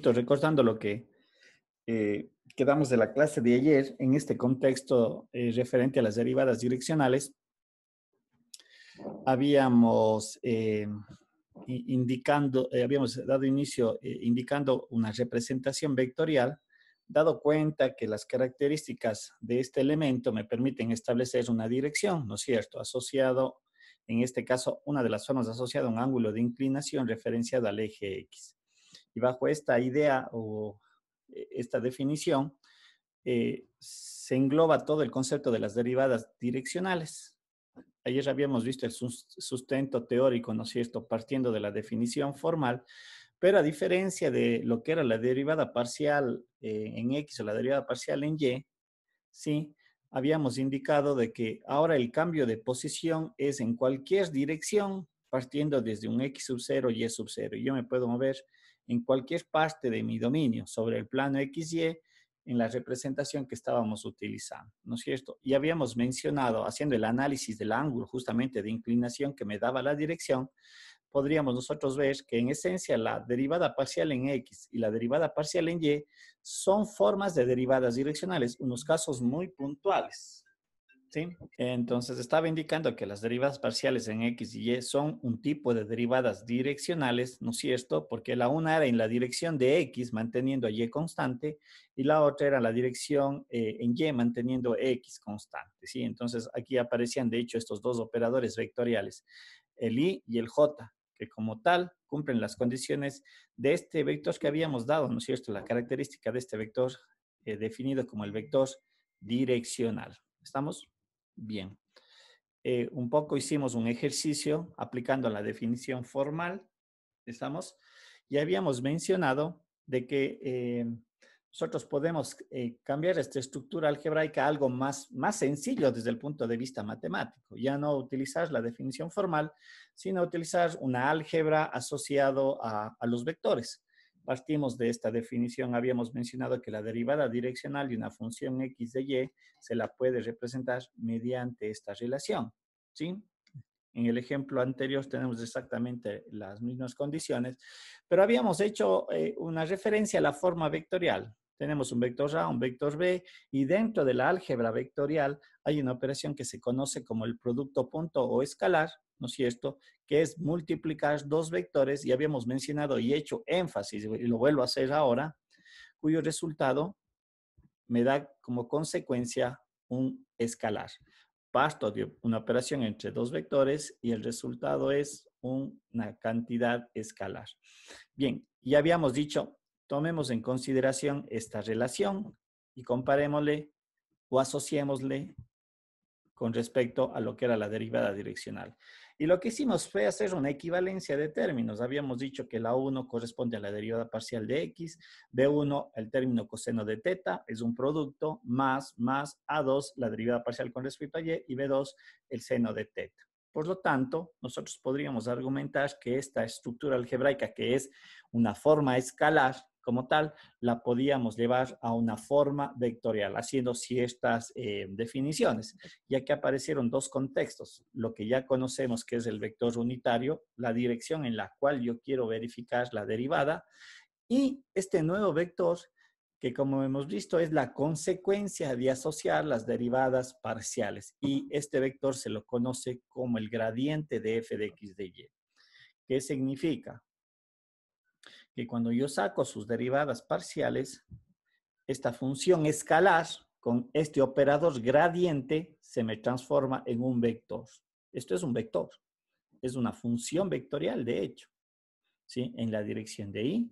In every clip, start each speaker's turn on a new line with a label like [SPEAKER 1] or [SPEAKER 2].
[SPEAKER 1] poquito recordando lo que quedamos de la clase de ayer en este contexto referente a las derivadas direccionales. Habíamos habíamos dado inicio indicando una representación vectorial, dado cuenta que las características de este elemento me permiten establecer una dirección, ¿no es cierto? Asociado, en este caso, una de las formas asociada a un ángulo de inclinación referenciado al eje X. Y bajo esta idea o esta definición, se engloba todo el concepto de las derivadas direccionales. Ayer habíamos visto el sustento teórico, ¿no es cierto?, partiendo de la definición formal, pero a diferencia de lo que era la derivada parcial en X o la derivada parcial en Y, ¿sí? Habíamos indicado de que ahora el cambio de posición es en cualquier dirección, partiendo desde un X sub 0, Y sub 0. Yo me puedo mover en cualquier parte de mi dominio sobre el plano XY en la representación que estábamos utilizando, ¿no es cierto? Y habíamos mencionado, haciendo el análisis del ángulo justamente de inclinación que me daba la dirección, podríamos nosotros ver que en esencia la derivada parcial en X y la derivada parcial en Y son formas de derivadas direccionales, unos casos muy puntuales. ¿Sí? Entonces estaba indicando que las derivadas parciales en X y Y son un tipo de derivadas direccionales, ¿no es cierto? Porque la una era en la dirección de X manteniendo a Y constante y la otra era la dirección en Y manteniendo X constante, ¿sí? Entonces aquí aparecían de hecho estos dos operadores vectoriales, el Y y el J, que como tal cumplen las condiciones de este vector que habíamos dado, ¿no es cierto? La característica de este vector definido como el vector direccional. ¿Estamos? Bien. Un poco hicimos un ejercicio aplicando la definición formal, ¿estamos? Y habíamos mencionado de que nosotros podemos cambiar esta estructura algebraica a algo más sencillo desde el punto de vista matemático. Ya no utilizar la definición formal, sino utilizar una álgebra asociado a los vectores. Partimos de esta definición, habíamos mencionado que la derivada direccional de una función x de y se la puede representar mediante esta relación, ¿sí? En el ejemplo anterior tenemos exactamente las mismas condiciones, pero habíamos hecho una referencia a la forma vectorial. Tenemos un vector A, un vector B, y dentro de la álgebra vectorial hay una operación que se conoce como el producto punto o escalar, ¿no es cierto?, que es multiplicar dos vectores, y habíamos mencionado y hecho énfasis, y lo vuelvo a hacer ahora, cuyo resultado me da como consecuencia un escalar. Parto de una operación entre dos vectores y el resultado es una cantidad escalar. Bien, ya habíamos dicho, tomemos en consideración esta relación y comparémosle o asociémosle con respecto a lo que era la derivada direccional. Y lo que hicimos fue hacer una equivalencia de términos. Habíamos dicho que la 1 corresponde a la derivada parcial de x, b1 el término coseno de teta, es un producto, más a2 la derivada parcial con respecto a y b2 el seno de teta. Por lo tanto, nosotros podríamos argumentar que esta estructura algebraica, que es una forma escalar, como tal, la podíamos llevar a una forma vectorial, haciendo ciertas definiciones, ya que aparecieron dos contextos, lo que ya conocemos que es el vector unitario, la dirección en la cual yo quiero verificar la derivada, y este nuevo vector, que como hemos visto es la consecuencia de asociar las derivadas parciales, y este vector se lo conoce como el gradiente de f de x de y. ¿Qué significa? Que cuando yo saco sus derivadas parciales, esta función escalar con este operador gradiente se me transforma en un vector. Esto es un vector, es una función vectorial de hecho, ¿sí? En la dirección de y,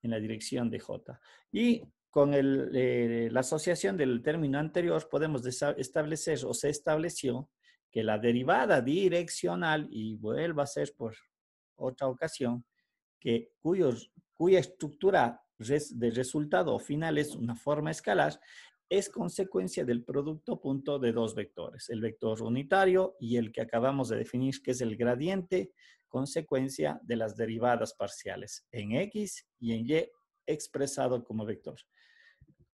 [SPEAKER 1] en la dirección de j. Y con la asociación del término anterior podemos establecer o se estableció que la derivada direccional, y vuelvo a hacer por otra ocasión, que cuya estructura de resultado final es una forma escalar, es consecuencia del producto punto de dos vectores, el vector unitario y el que acabamos de definir, que es el gradiente, consecuencia de las derivadas parciales en X y en Y expresado como vector.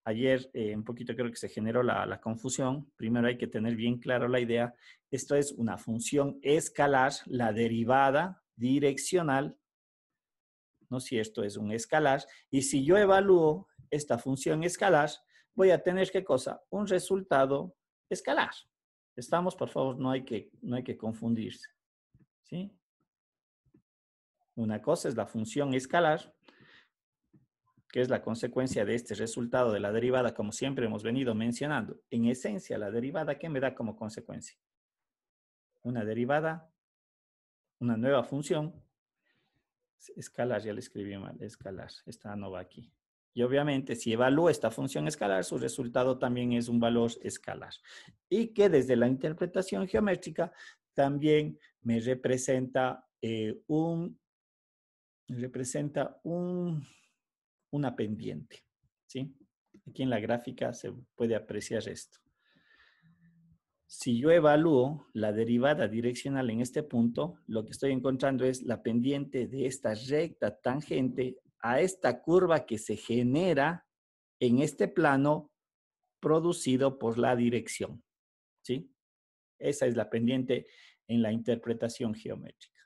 [SPEAKER 1] Ayer un poquito creo que se generó la confusión. Primero hay que tener bien claro la idea. Esto es una función escalar, la derivada direccional ¿no es cierto? Es un escalar. Y si yo evalúo esta función escalar, voy a tener, ¿qué cosa? Un resultado escalar. ¿Estamos? Por favor, no hay que confundirse. ¿Sí? Una cosa es la función escalar, que es la consecuencia de este resultado de la derivada, como siempre hemos venido mencionando. En esencia, la derivada, ¿qué me da como consecuencia? Una derivada, una nueva función, escalar, ya le escribí mal, escalar, esta no va aquí. Y obviamente, si evalúo esta función escalar, su resultado también es un valor escalar. Y que desde la interpretación geométrica también me representa, una pendiente, ¿sí? Aquí en la gráfica se puede apreciar esto. Si yo evalúo la derivada direccional en este punto, lo que estoy encontrando es la pendiente de esta recta tangente a esta curva que se genera en este plano producido por la dirección, ¿sí? Esa es la pendiente en la interpretación geométrica.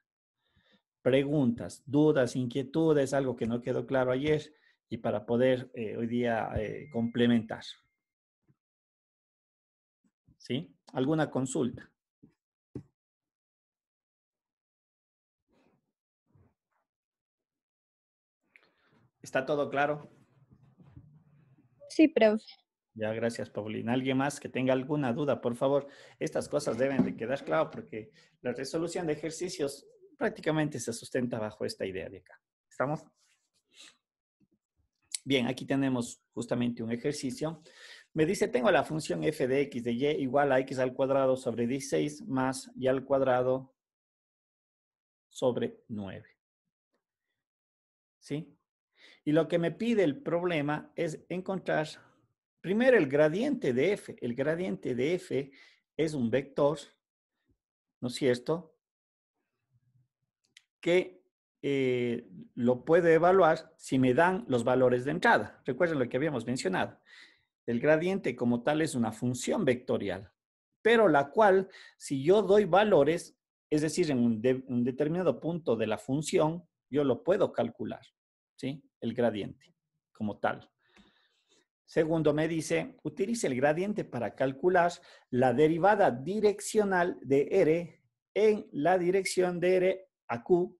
[SPEAKER 1] Preguntas, dudas, inquietudes, algo que no quedó claro ayer y para poder hoy día complementar. ¿Sí? ¿Alguna consulta? ¿Está todo claro?
[SPEAKER 2] Sí, profe.
[SPEAKER 1] Ya, gracias, Paulina. ¿Alguien más que tenga alguna duda? Por favor, estas cosas deben de quedar claro porque la resolución de ejercicios prácticamente se sustenta bajo esta idea de acá. ¿Estamos? Bien, aquí tenemos justamente un ejercicio. Me dice, tengo la función f de x de y igual a x al cuadrado sobre 16 más y al cuadrado sobre 9. ¿Sí? Y lo que me pide el problema es encontrar primero el gradiente de f. El gradiente de f es un vector, ¿no es cierto? Que lo puedo evaluar si me dan los valores de entrada. Recuerden lo que habíamos mencionado. El gradiente como tal es una función vectorial, pero la cual, si yo doy valores, es decir, en un determinado punto de la función, yo lo puedo calcular, ¿sí? El gradiente como tal. Segundo, me dice, utilice el gradiente para calcular la derivada direccional de R en la dirección de R a Q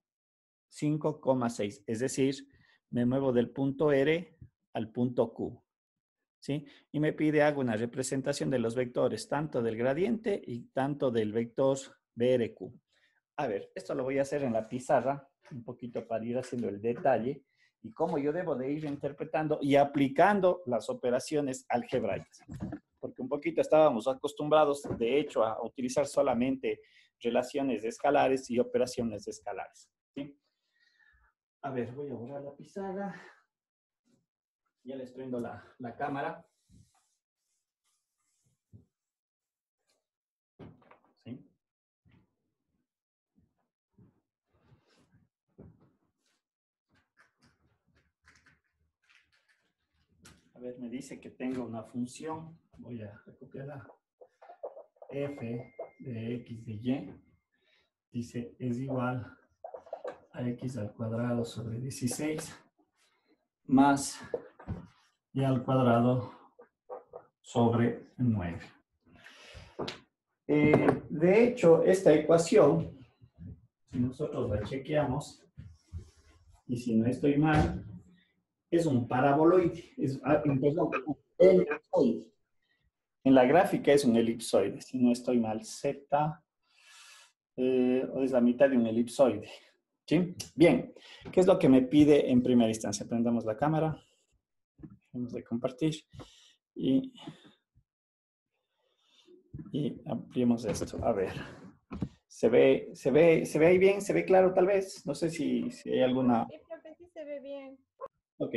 [SPEAKER 1] 5,6. Es decir, me muevo del punto R al punto Q. ¿Sí? Y me pide, hago una representación de los vectores, tanto del gradiente y tanto del vector BRQ. A ver, esto lo voy a hacer en la pizarra, un poquito para ir haciendo el detalle y cómo yo debo de ir interpretando y aplicando las operaciones algebraicas. Porque un poquito estábamos acostumbrados, de hecho, a utilizar solamente relaciones escalares y operaciones escalares. ¿Sí? A ver, voy a borrar la pizarra. Ya les prendo la cámara. ¿Sí? A ver, me dice que tengo una función. Voy a recopiarla. F de x de y. Dice, es igual a x al cuadrado sobre 16 más y al cuadrado sobre 9. De hecho, esta ecuación, si nosotros la chequeamos, y si no estoy mal, es un paraboloide, perdón, un elipsoide. En la gráfica es un elipsoide, si no estoy mal, z, o es la mitad de un elipsoide. ¿Sí? Bien, ¿qué es lo que me pide en primera instancia? Prendamos la cámara, vamos a compartir y ampliemos esto. A ver, ¿se ve ahí bien? ¿Se ve claro tal vez? No sé si hay alguna...
[SPEAKER 2] Sí, profe, sí se ve bien.
[SPEAKER 1] Ok,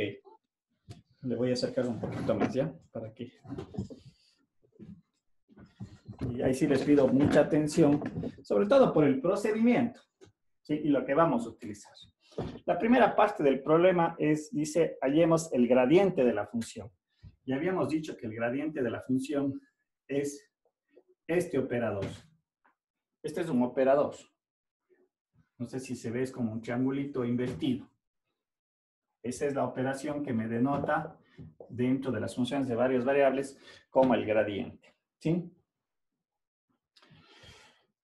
[SPEAKER 1] le voy a acercar un poquito más, ¿ya? Para que... Y ahí sí les pido mucha atención, sobre todo por el procedimiento, ¿sí? Y lo que vamos a utilizar. La primera parte del problema es, dice, hallemos el gradiente de la función. Ya habíamos dicho que el gradiente de la función es este operador. Este es un operador. No sé si se ve, es como un triangulito invertido. Esa es la operación que me denota dentro de las funciones de varias variables como el gradiente. ¿Sí?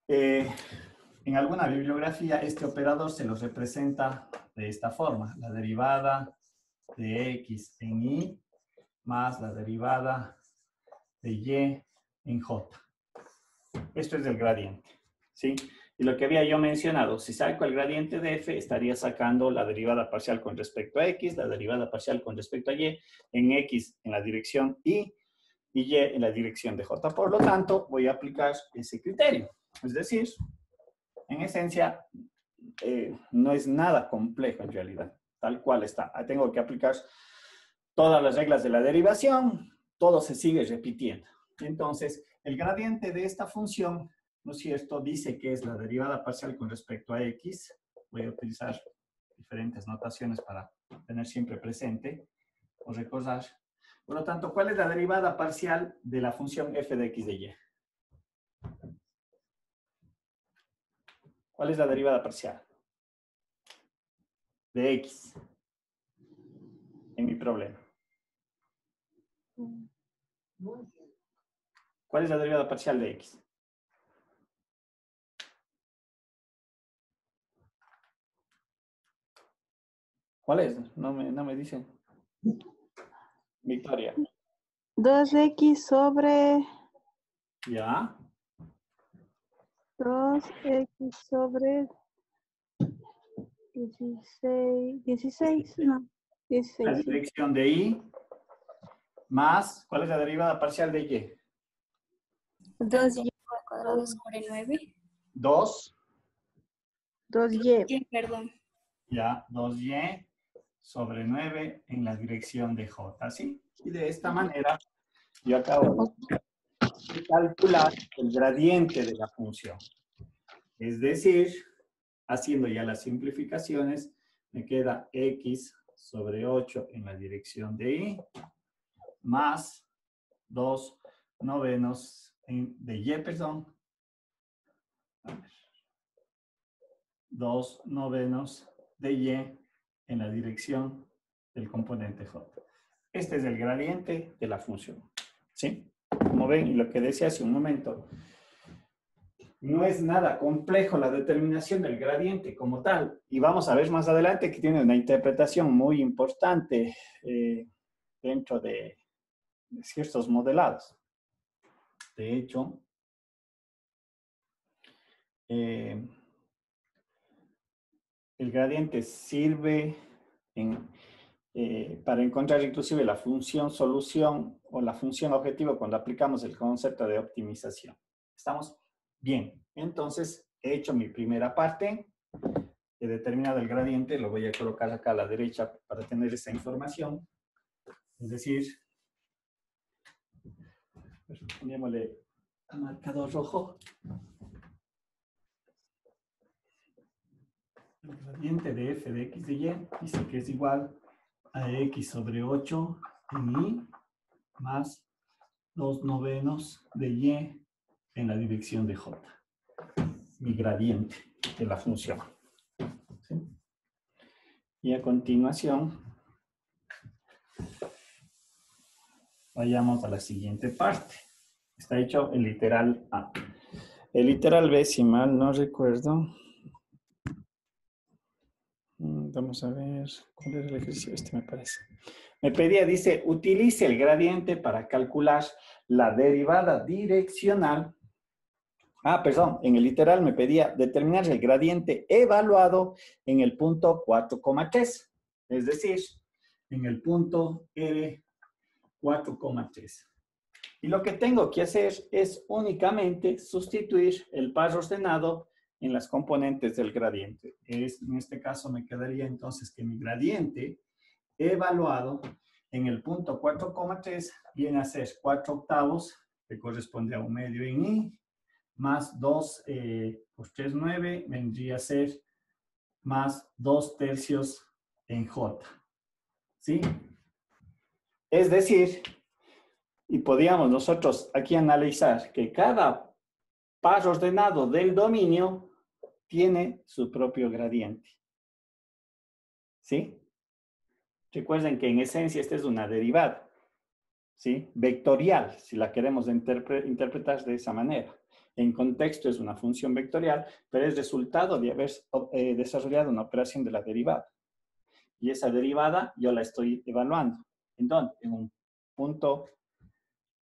[SPEAKER 1] En alguna bibliografía este operador se lo representa de esta forma. La derivada de x en y más la derivada de y en j. Esto es el gradiente. ¿Sí? Y lo que había yo mencionado, si saco el gradiente de f, estaría sacando la derivada parcial con respecto a x, la derivada parcial con respecto a y, en x en la dirección y en la dirección de j. Por lo tanto, voy a aplicar ese criterio. Es decir, en esencia, no es nada complejo en realidad, tal cual está. Tengo que aplicar todas las reglas de la derivación, todo se sigue repitiendo. Entonces, el gradiente de esta función, ¿no es cierto?, dice que es la derivada parcial con respecto a x. Voy a utilizar diferentes notaciones para tener siempre presente o recordar. Por lo tanto, ¿cuál es la derivada parcial de la función f de x de y? ¿Cuál es la derivada parcial de x en mi problema? ¿Cuál es la derivada parcial de x? ¿Cuál es? No me dicen. Victoria.
[SPEAKER 2] 2x sobre
[SPEAKER 1] ¿Ya?
[SPEAKER 2] 2x sobre 16, no,
[SPEAKER 1] La
[SPEAKER 2] 16, sí.
[SPEAKER 1] dirección de y más, ¿cuál es la derivada parcial de y?
[SPEAKER 3] 2y al cuadrado sobre 9.
[SPEAKER 1] 2,
[SPEAKER 2] 2y.
[SPEAKER 3] Sí, perdón.
[SPEAKER 1] ya, 2y sobre 9 en la dirección de j, ¿sí? Y de esta manera yo acabo de calcular el gradiente de la función. Es decir, haciendo ya las simplificaciones, me queda x sobre 8 en la dirección de y más 2 novenos de y, perdón. 2 novenos de y en la dirección del componente j. Este es el gradiente de la función. ¿Sí? Como ven, y lo que decía hace un momento, no es nada complejo la determinación del gradiente como tal. Y vamos a ver más adelante que tiene una interpretación muy importante dentro de ciertos modelados. De hecho, el gradiente sirve para encontrar inclusive la función solución o la función objetivo cuando aplicamos el concepto de optimización. ¿Estamos? Bien. Entonces, he hecho mi primera parte. He determinado el gradiente. Lo voy a colocar acá a la derecha para tener esa información. Es decir, ponémosle a marcador rojo. El gradiente de f de x de y dice que es igual a x sobre 8 en y más 2 novenos de y en la dirección de j. Mi gradiente de la función. ¿Sí? Y a continuación, vayamos a la siguiente parte. Está hecho el literal A. El literal B, si mal no recuerdo. Vamos a ver, ¿cuál era el ejercicio? Este me parece. Me pedía, dice, utilice el gradiente para calcular la derivada direccional. Perdón, en el literal me pedía determinar el gradiente evaluado en el punto 4,3. Es decir, en el punto R 4,3. Y lo que tengo que hacer es únicamente sustituir el par ordenado en las componentes del gradiente. En este caso me quedaría entonces que mi gradiente evaluado en el punto 4,3 viene a ser 4 octavos, que corresponde a 1 medio en i, más 2 por 3, 9, vendría a ser más 2 tercios en j. ¿Sí? Es decir, y podríamos nosotros aquí analizar que cada par ordenado del dominio tiene su propio gradiente. ¿Sí? Recuerden que en esencia esta es una derivada, ¿sí? Vectorial, si la queremos interpretar de esa manera. En contexto es una función vectorial, pero es resultado de haber desarrollado una operación de la derivada. Y esa derivada yo la estoy evaluando. ¿En dónde? En un punto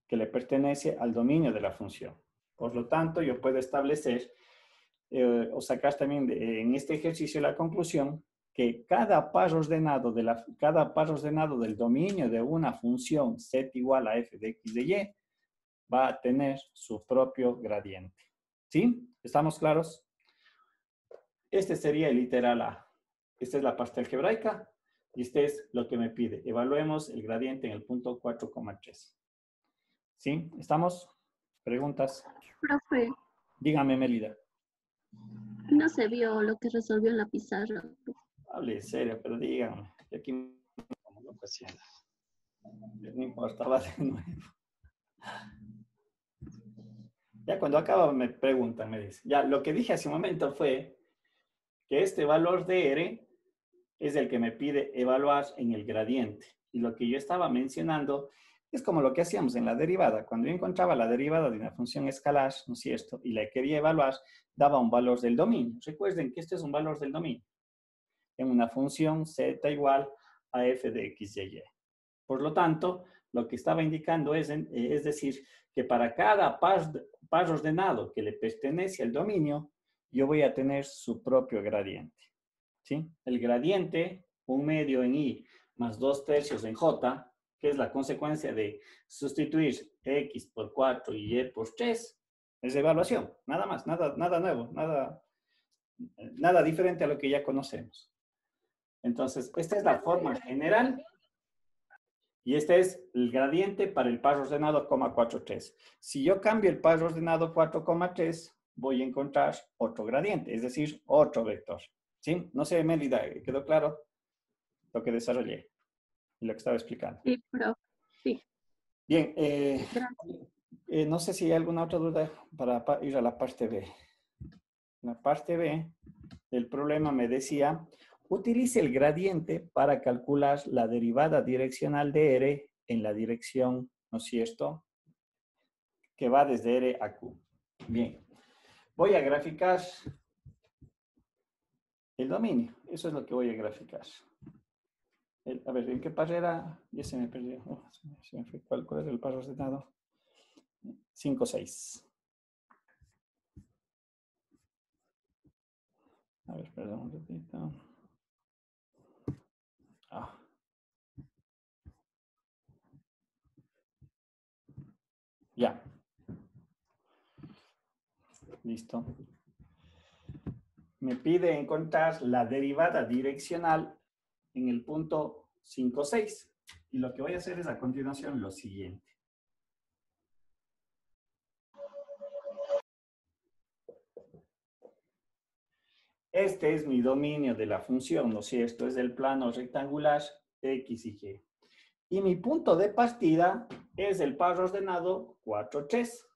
[SPEAKER 1] que le pertenece al dominio de la función. Por lo tanto, yo puedo establecer o sacar también en este ejercicio la conclusión que cada par ordenado del dominio de una función z igual a f de x de y va a tener su propio gradiente. ¿Sí? ¿Estamos claros? Este sería el literal A. Esta es la parte algebraica y este es lo que me pide. Evaluemos el gradiente en el punto 4,3. ¿Sí? ¿Estamos? ¿Preguntas?
[SPEAKER 4] Profe,
[SPEAKER 1] Dígame, Melida.
[SPEAKER 4] no se vio lo que resolvió en la pizarra.
[SPEAKER 1] Hable en serio, pero dígame. Y aquí como loco haciendo. No importa, va de nuevo. Ya cuando acaba me preguntan, me dicen. Ya, lo que dije hace un momento fue que este valor de R es el que me pide evaluar en el gradiente. Y lo que yo estaba mencionando es como lo que hacíamos en la derivada. Cuando yo encontraba la derivada de una función escalar, ¿no es cierto? Y la quería evaluar, daba un valor del dominio. Recuerden que este es un valor del dominio. En una función z igual a f de x de y. Por lo tanto, lo que estaba indicando es decir, que para cada par ordenado que le pertenece al dominio, yo voy a tener su propio gradiente. ¿Sí? El gradiente, 1/2 en i más 2/3 en j, que es la consecuencia de sustituir x por 4 y y por 3, es evaluación, nada más, nada nuevo, nada diferente a lo que ya conocemos. Entonces, esta es la forma general y este es el gradiente para el par ordenado 4,3. Si yo cambio el par ordenado 4,3, voy a encontrar otro gradiente, es decir, otro vector. ¿Sí? No sé, Melida, ¿quedó claro lo que desarrollé y lo que estaba explicando?
[SPEAKER 4] Sí, profe. Sí.
[SPEAKER 1] Bien, no sé si hay alguna otra duda para ir a la parte B. La parte B del problema me decía, utilice el gradiente para calcular la derivada direccional de R en la dirección, ¿no es cierto?, que va desde R a Q. Bien, voy a graficar el dominio. Eso es lo que voy a graficar. A ver, ¿en qué par era? Ya se me perdió. Se me fue. ¿Cuál es el par ordenado? 5, 6. A ver, perdón un ratito. Ya. Listo. Me pide encontrar la derivada direccional en el punto 5, 6. Y lo que voy a hacer es a continuación lo siguiente. Este es mi dominio de la función, ¿no es cierto? Es el plano rectangular X y Y. Y mi punto de partida es el par ordenado 4, 3.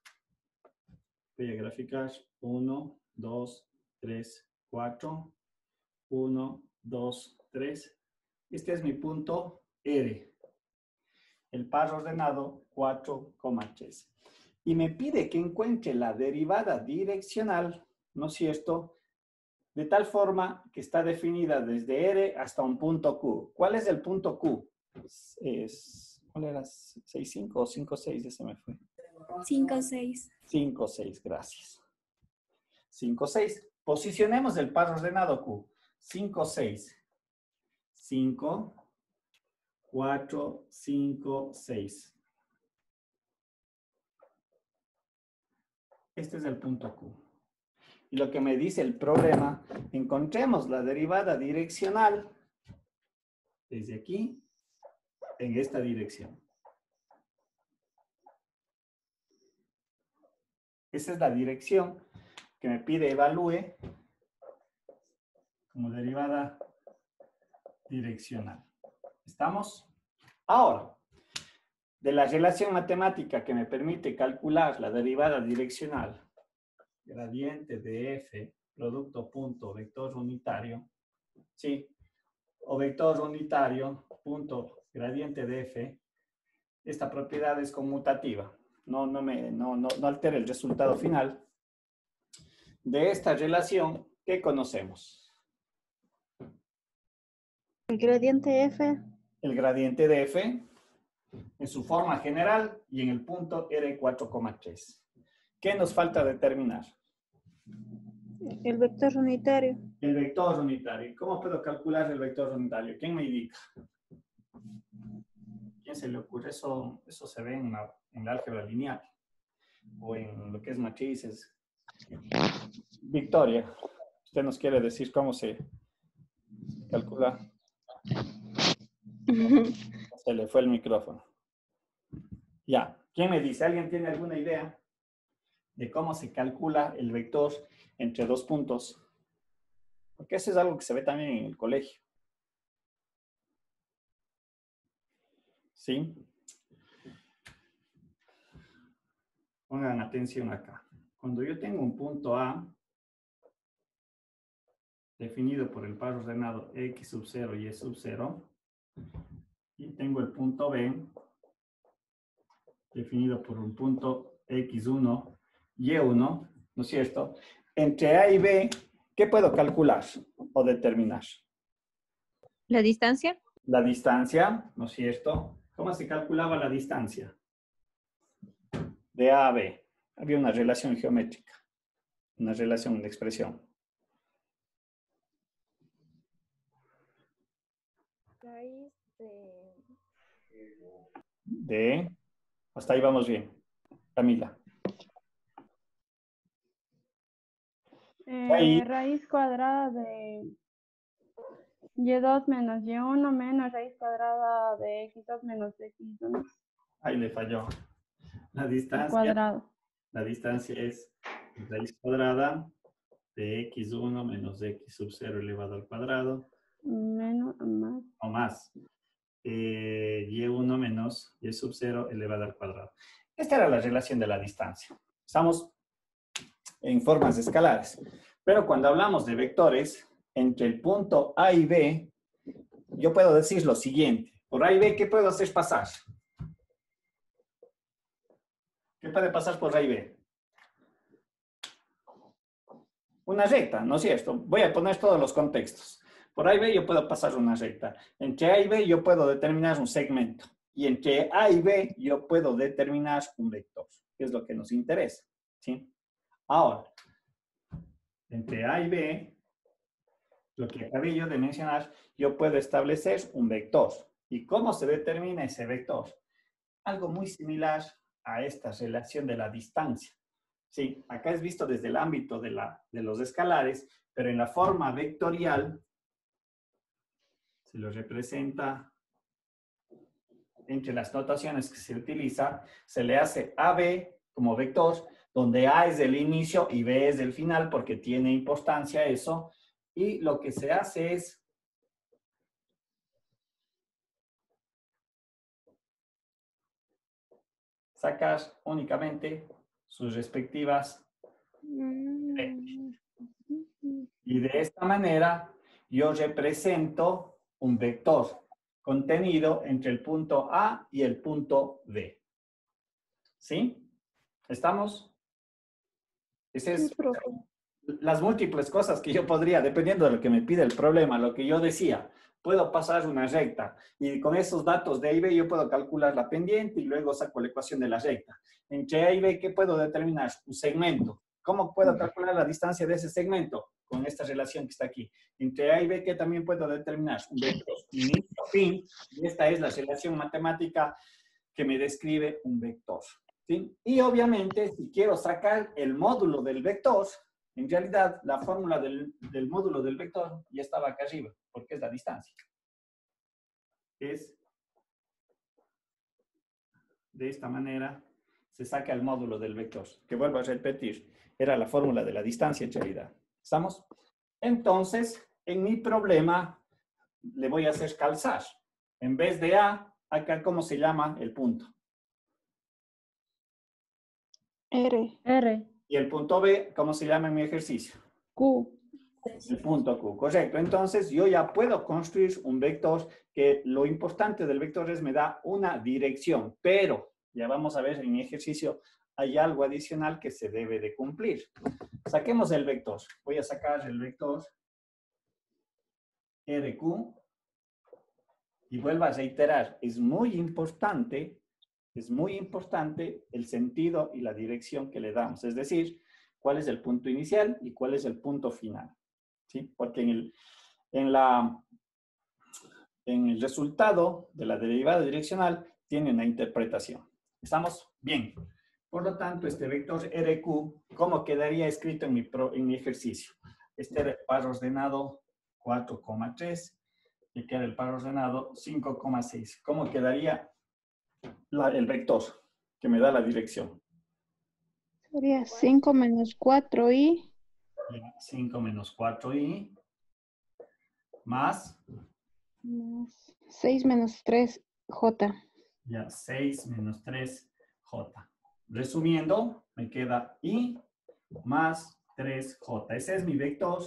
[SPEAKER 1] Voy a graficar 1, 2, 3, 4. 1, 2, 3. Este es mi punto R. El par ordenado 4,3. Y me pide que encuentre la derivada direccional, ¿no es cierto?, de tal forma que está definida desde R hasta un punto Q. ¿Cuál es el punto Q? ¿Cuál era? ¿6,5 o 5,6? Ese me fue.
[SPEAKER 3] 5, 6.
[SPEAKER 1] 5,6, gracias. 5,6. Posicionemos el par ordenado Q. 5, 6. 5, 4, 5, 6. Este es el punto Q. Y lo que me dice el problema, encontremos la derivada direccional desde aquí en esta dirección. Esa es la dirección que me pide evalúe como derivada direccional. ¿Estamos? Ahora, de la relación matemática que me permite calcular la derivada direccional, gradiente de f, producto punto, vector unitario, ¿sí? o vector unitario, punto gradiente de f, esta propiedad es conmutativa. No altera el resultado final. De esta relación, ¿qué conocemos?
[SPEAKER 2] El gradiente F.
[SPEAKER 1] El gradiente de f en su forma general y en el punto R 4,3. ¿Qué nos falta determinar?
[SPEAKER 2] El vector unitario.
[SPEAKER 1] El vector unitario. ¿Cómo puedo calcular el vector unitario? ¿Quién me indica? ¿Quién se le ocurre? Eso se ve en la álgebra lineal o en lo que es matrices. Victoria, usted nos quiere decir cómo se calcula. Se le fue el micrófono. Ya, ¿quién me dice? ¿Alguien tiene alguna idea de cómo se calcula el vector entre dos puntos? Porque eso es algo que se ve también en el colegio. ¿Sí? Pongan atención acá. Cuando yo tengo un punto A definido por el par ordenado x sub 0 y y sub 0, y tengo el punto B definido por un punto x1, y1, ¿no es cierto? Entre A y B, ¿qué puedo calcular o determinar?
[SPEAKER 5] ¿La distancia?
[SPEAKER 1] La distancia, ¿no es cierto? ¿Cómo se calculaba la distancia? De A a B. Había una relación geométrica, una relación de expresión.
[SPEAKER 3] Raíz
[SPEAKER 1] Hasta ahí vamos bien. Camila. Ahí.
[SPEAKER 2] Raíz cuadrada de y2 menos y1 menos raíz cuadrada de x2 menos x1
[SPEAKER 1] Ahí le falló. La distancia.
[SPEAKER 2] cuadrado.
[SPEAKER 1] La distancia es raíz cuadrada de x1 menos x sub 0 elevado al cuadrado.
[SPEAKER 2] Menos, más.
[SPEAKER 1] O más. Y1 menos y sub 0 elevado al cuadrado. Esta era la relación de la distancia. Estamos en formas escalares. Pero cuando hablamos de vectores, entre el punto A y B, yo puedo decir lo siguiente. Por A y B, ¿qué puedo hacer pasar? ¿Qué puede pasar por A y B? Una recta, ¿no es cierto? Voy a poner todos los contextos. Por A y B yo puedo pasar una recta. Entre A y B yo puedo determinar un segmento. Y entre A y B yo puedo determinar un vector, que es lo que nos interesa. ¿Sí? Ahora, entre A y B, lo que acabé yo de mencionar, yo puedo establecer un vector. ¿Y cómo se determina ese vector? Algo muy similar a esta relación de la distancia. Sí, acá es visto desde el ámbito de los escalares, pero en la forma vectorial se lo representa entre las notaciones que se utiliza, se le hace AB como vector, donde A es el inicio y B es el final, porque tiene importancia eso, y lo que se hace es sacar únicamente sus respectivas y de esta manera yo represento un vector contenido entre el punto A y el punto B. ¿Sí? ¿Estamos? Esas es las múltiples cosas que yo podría, dependiendo de lo que me pide el problema, lo que yo decía, puedo pasar una recta y con esos datos de A y B yo puedo calcular la pendiente y luego saco la ecuación de la recta. Entre A y B, ¿qué puedo determinar? Un segmento. ¿Cómo puedo calcular la distancia de ese segmento? Con esta relación que está aquí. Entre A y B, ¿qué también puedo determinar? Un vector inicio-fin. Y esta es la relación matemática que me describe un vector. ¿Sí? Y obviamente, si quiero sacar el módulo del vector, en realidad la fórmula del módulo del vector ya estaba acá arriba, porque es la distancia. Es de esta manera se saca el módulo del vector, que vuelvo a repetir, era la fórmula de la distancia en realidad. ¿Estamos? Entonces, en mi problema le voy a hacer calzar. En vez de A, acá, ¿cómo se llama el punto?
[SPEAKER 2] R.
[SPEAKER 1] Y el punto B, ¿cómo se llama en mi ejercicio?
[SPEAKER 2] Q.
[SPEAKER 1] El punto Q, correcto. Entonces, yo ya puedo construir un vector que lo importante del vector es me da una dirección, pero ya vamos a ver en mi ejercicio hay algo adicional que se debe de cumplir. Saquemos el vector. Voy a sacar el vector RQ y vuelvo a reiterar, es muy importante el sentido y la dirección que le damos, es decir, cuál es el punto inicial y cuál es el punto final, ¿sí? Porque en el resultado de la derivada direccional tiene una interpretación. ¿Estamos? Bien. Por lo tanto, este vector RQ, ¿cómo quedaría escrito en mi ejercicio? Este era el par ordenado 4,3 y que era el par ordenado 5,6. ¿Cómo quedaría el vector que me da la dirección?
[SPEAKER 6] Sería 5 menos 4i
[SPEAKER 1] 5 menos 4i más
[SPEAKER 6] 6 menos 3j.
[SPEAKER 1] ya 6 menos 3j. Resumiendo, me queda i más 3j. Ese es mi vector.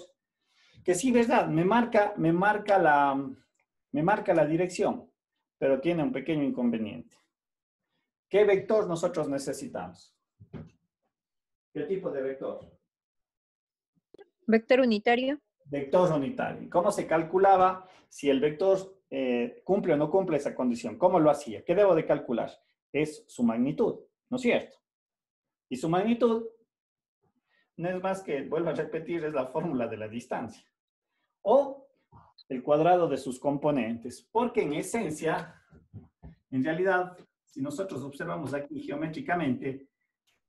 [SPEAKER 1] Que sí, ¿verdad? Me marca la dirección, pero tiene un pequeño inconveniente. ¿Qué vector nosotros necesitamos? ¿Qué tipo de vector?
[SPEAKER 5] Vector unitario.
[SPEAKER 1] Vector unitario. ¿Cómo se calculaba si el vector cumple o no cumple esa condición? ¿Cómo lo hacía? ¿Qué debo de calcular? Es su magnitud, ¿no es cierto? Y su magnitud no es más que, vuelvo a repetir, es la fórmula de la distancia. O el cuadrado de sus componentes. Porque en esencia, en realidad, si nosotros observamos aquí geométricamente,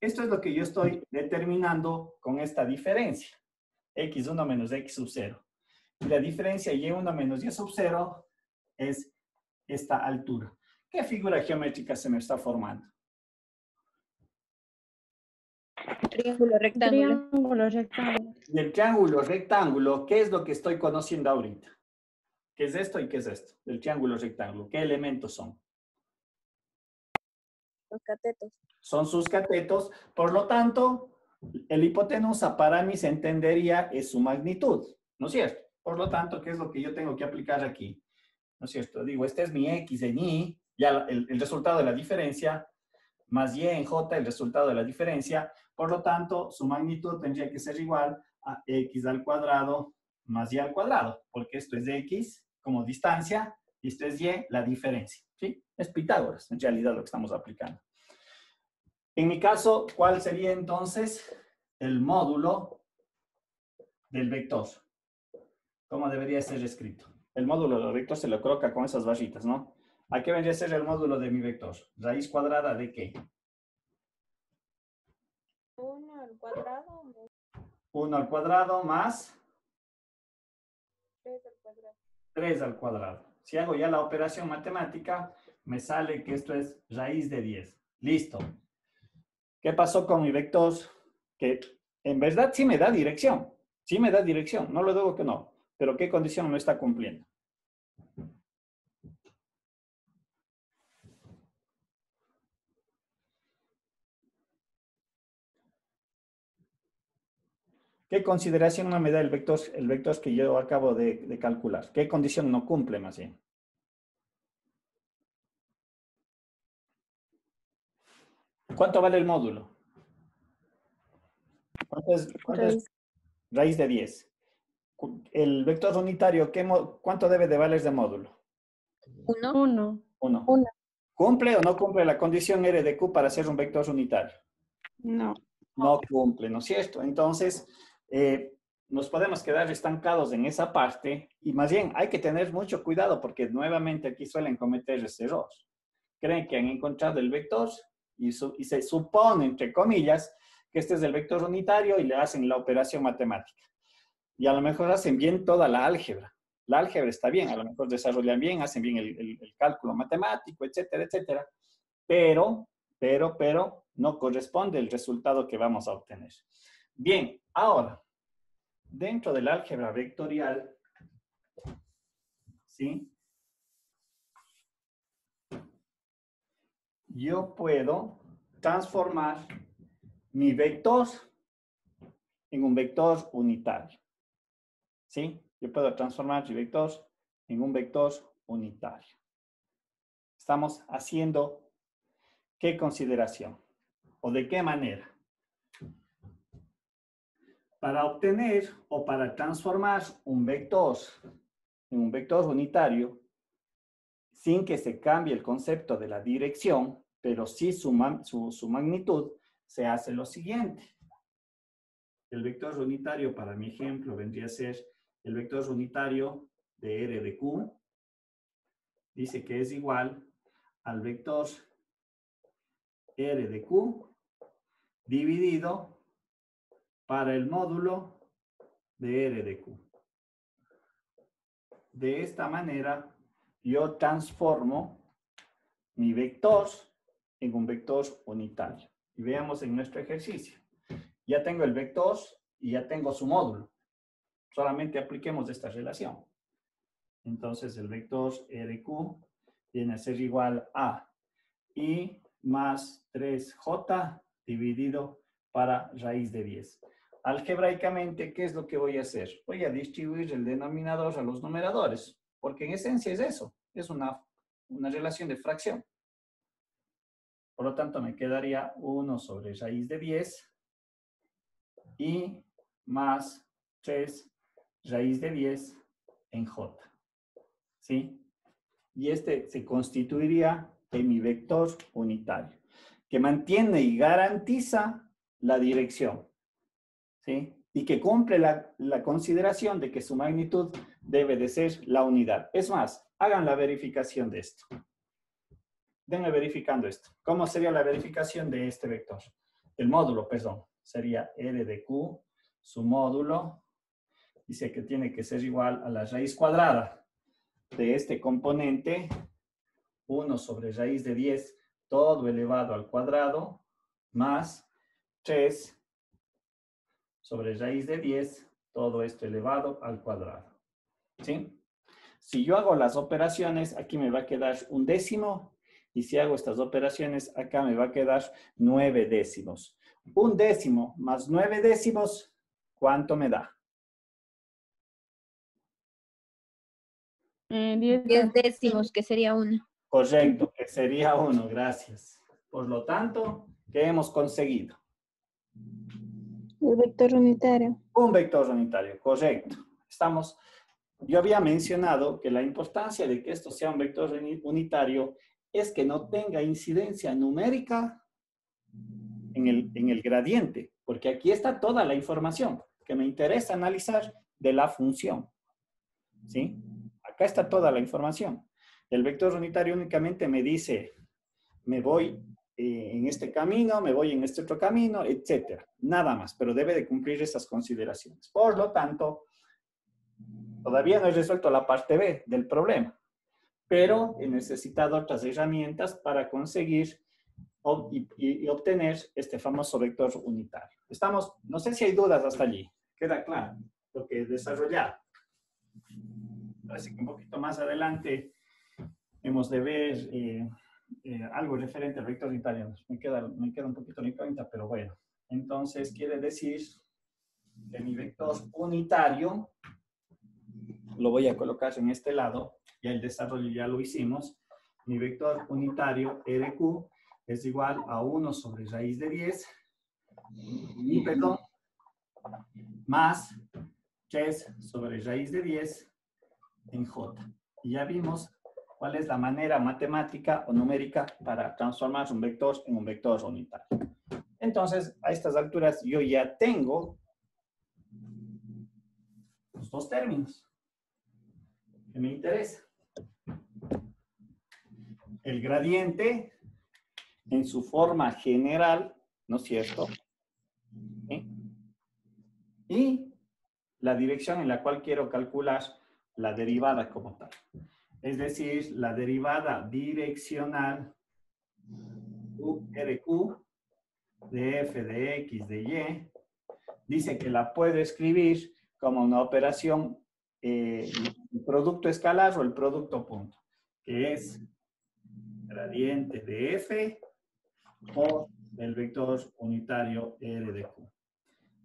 [SPEAKER 1] esto es lo que yo estoy determinando con esta diferencia. X1 menos X sub 0. Y la diferencia Y1 menos Y sub 0 es esta altura. ¿Qué figura geométrica se me está formando?
[SPEAKER 5] Triángulo rectángulo.
[SPEAKER 2] Triángulo rectángulo.
[SPEAKER 1] Del triángulo rectángulo, ¿qué es lo que estoy conociendo ahorita? ¿Qué es esto y qué es esto? Del triángulo rectángulo. ¿Qué elementos son?
[SPEAKER 3] Los catetos.
[SPEAKER 1] Son sus catetos. Por lo tanto, el hipotenusa para mí se entendería es su magnitud, ¿no es cierto? Por lo tanto, ¿qué es lo que yo tengo que aplicar aquí? ¿No es cierto? Digo, este es mi X en Y, ya el resultado de la diferencia, más Y en J, el resultado de la diferencia. Por lo tanto, su magnitud tendría que ser igual a X al cuadrado más Y al cuadrado, porque esto es X como distancia y esto es Y, la diferencia. ¿Sí? Es Pitágoras, en realidad, lo que estamos aplicando. En mi caso, ¿cuál sería entonces el módulo del vector? ¿Cómo debería ser escrito? El módulo del vector se lo coloca con esas barritas, ¿no? ¿A qué vendría a ser el módulo de mi vector? ¿Raíz cuadrada de qué?
[SPEAKER 3] 1 al cuadrado.
[SPEAKER 1] 1 al cuadrado más
[SPEAKER 3] 3 al cuadrado.
[SPEAKER 1] 3 al cuadrado. Si hago ya la operación matemática, me sale que esto es raíz de 10. Listo. ¿Qué pasó con mi vector? Que en verdad sí me da dirección. Sí me da dirección. No lo digo que no. Pero ¿qué condición no está cumpliendo? ¿Qué consideración no me da el vector que yo acabo de calcular? ¿Qué condición no cumple más bien? ¿Cuánto vale el módulo? ¿Cuánto es raíz de 10? El vector unitario, ¿cuánto debe de valer de módulo?
[SPEAKER 5] 1.
[SPEAKER 2] 1.
[SPEAKER 1] 1. ¿Cumple o no cumple la condición R de Q para ser un vector unitario?
[SPEAKER 6] No.
[SPEAKER 1] No cumple, ¿no es cierto? Entonces, nos podemos quedar estancados en esa parte y más bien hay que tener mucho cuidado porque nuevamente aquí suelen cometer ese error. Creen que han encontrado el vector y se supone, entre comillas, que este es el vector unitario y le hacen la operación matemática. Y a lo mejor hacen bien toda la álgebra. La álgebra está bien, a lo mejor desarrollan bien, hacen bien el cálculo matemático, etcétera, etcétera. Pero no corresponde el resultado que vamos a obtener. Bien, ahora, dentro del álgebra vectorial, ¿sí? Yo puedo transformar mi vector en un vector unitario. ¿Sí? Yo puedo transformar mi vector en un vector unitario. Estamos haciendo ¿qué consideración? ¿O de qué manera? Para obtener o para transformar un vector en un vector unitario, sin que se cambie el concepto de la dirección, pero sí su magnitud, se hace lo siguiente. El vector unitario, para mi ejemplo, vendría a ser el vector unitario de R de Q. Dice que es igual al vector R de Q dividido para el módulo de R de Q. De esta manera, yo transformo mi vector en un vector unitario. Y veamos en nuestro ejercicio. Ya tengo el vector y ya tengo su módulo. Solamente apliquemos esta relación. Entonces, el vector RQ viene a ser igual a I más 3J dividido para raíz de 10. Algebraicamente, ¿qué es lo que voy a hacer? Voy a distribuir el denominador a los numeradores, porque en esencia es eso, es una relación de fracción. Por lo tanto, me quedaría 1 sobre raíz de 10 y más 3 raíz de 10 en J. ¿Sí? Y este se constituiría en mi vector unitario, que mantiene y garantiza la dirección. ¿Sí? Y que cumple la consideración de que su magnitud debe de ser la unidad. Es más, hagan la verificación de esto. Denme verificando esto. ¿Cómo sería la verificación de este vector? El módulo, perdón, sería R de Q, su módulo, dice que tiene que ser igual a la raíz cuadrada de este componente, 1 sobre raíz de 10, todo elevado al cuadrado, más 3 sobre raíz de 10, todo esto elevado al cuadrado. ¿Sí? Si yo hago las operaciones, aquí me va a quedar un décimo, y si hago estas operaciones, acá me va a quedar 9 décimos. Un décimo más 9 décimos, ¿cuánto me da?
[SPEAKER 2] 10
[SPEAKER 5] 10 décimos, que sería 1.
[SPEAKER 1] Correcto, que sería 1, gracias. Por lo tanto, ¿qué hemos conseguido?
[SPEAKER 6] El vector unitario.
[SPEAKER 1] Un vector unitario, correcto. Yo había mencionado que la importancia de que esto sea un vector unitario es que no tenga incidencia numérica en el gradiente, porque aquí está toda la información que me interesa analizar de la función. ¿Sí? Acá está toda la información. El vector unitario únicamente me dice, me voy en este camino, me voy en este otro camino, etcétera. Nada más, pero debe de cumplir esas consideraciones. Por lo tanto, todavía no he resuelto la parte B del problema, pero he necesitado otras herramientas para conseguir y obtener este famoso vector unitario. Estamos, no sé si hay dudas hasta allí. ¿Queda claro lo que he desarrollado? Parece que un poquito más adelante hemos de ver algo referente al vector unitario. Me queda un poquito la incógnita, pero bueno. Entonces, quiere decir que mi vector unitario lo voy a colocar en este lado, ya el desarrollo ya lo hicimos. Mi vector unitario RQ es igual a 1 sobre raíz de 10, más 3 sobre raíz de 10 en J. Y ya vimos cuál es la manera matemática o numérica para transformar un vector en un vector unitario. Entonces, a estas alturas yo ya tengo los dos términos que me interesa. El gradiente en su forma general, ¿no es cierto? ¿Sí? Y la dirección en la cual quiero calcular la derivada como tal. Es decir, la derivada direccional RQ de f de x de y, dice que la puedo escribir como una operación el producto escalar o el producto punto, que es gradiente de f por el vector unitario r de q.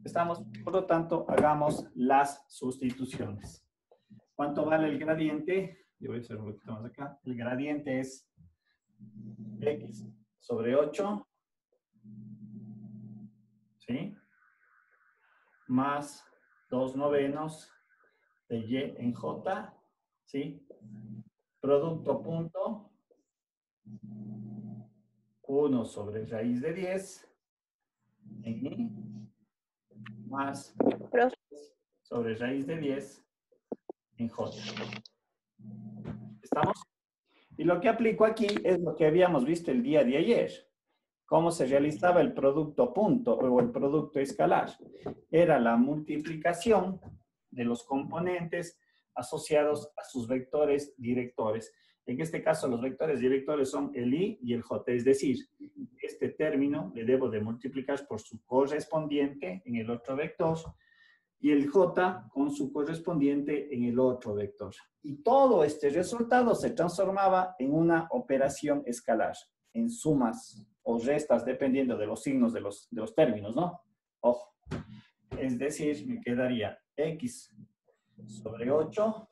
[SPEAKER 1] Estamos, por lo tanto, hagamos las sustituciones. ¿Cuánto vale el gradiente? Yo voy a hacer un poquito más acá. El gradiente es x sobre 8, ¿sí? Más 2/9 de y en j, ¿sí? Producto punto 1 sobre raíz de 10 en i más
[SPEAKER 3] Profe,
[SPEAKER 1] sobre raíz de 10 en j. ¿Estamos? Y lo que aplico aquí es lo que habíamos visto el día de ayer. Cómo se realizaba el producto punto o el producto escalar. Era la multiplicación de los componentes asociados a sus vectores directores. En este caso, los vectores directores son el i y el j, es decir, este término le debo de multiplicar por su correspondiente en el otro vector y el j con su correspondiente en el otro vector. Y todo este resultado se transformaba en una operación escalar, en sumas o restas dependiendo de los signos de los términos, ¿no? Ojo. Es decir, me quedaría x sobre 8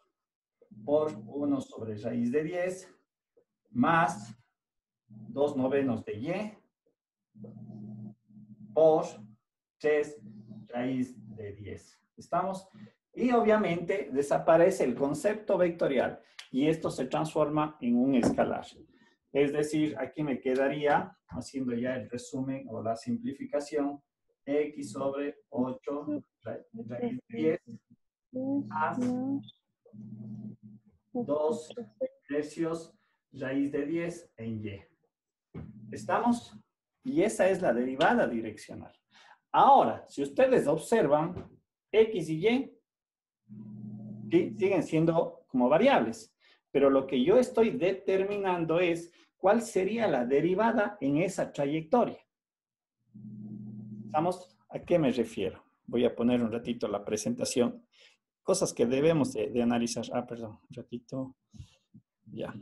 [SPEAKER 1] por 1 sobre raíz de 10 más 2/9 de y por 3 raíz de 10. ¿Estamos? Y obviamente desaparece el concepto vectorial y esto se transforma en un escalar. Es decir, aquí me quedaría, haciendo ya el resumen o la simplificación, x sobre 8 raíz de 10 más 2 tercios raíz de 10 en y. ¿Estamos? Y esa es la derivada direccional. Ahora, si ustedes observan, x y y ¿sí? Siguen siendo como variables, pero lo que yo estoy determinando es cuál sería la derivada en esa trayectoria. ¿Estamos? ¿A qué me refiero? Voy a poner un ratito la presentación. Cosas que debemos de analizar. Ah, perdón, un ratito. Ya.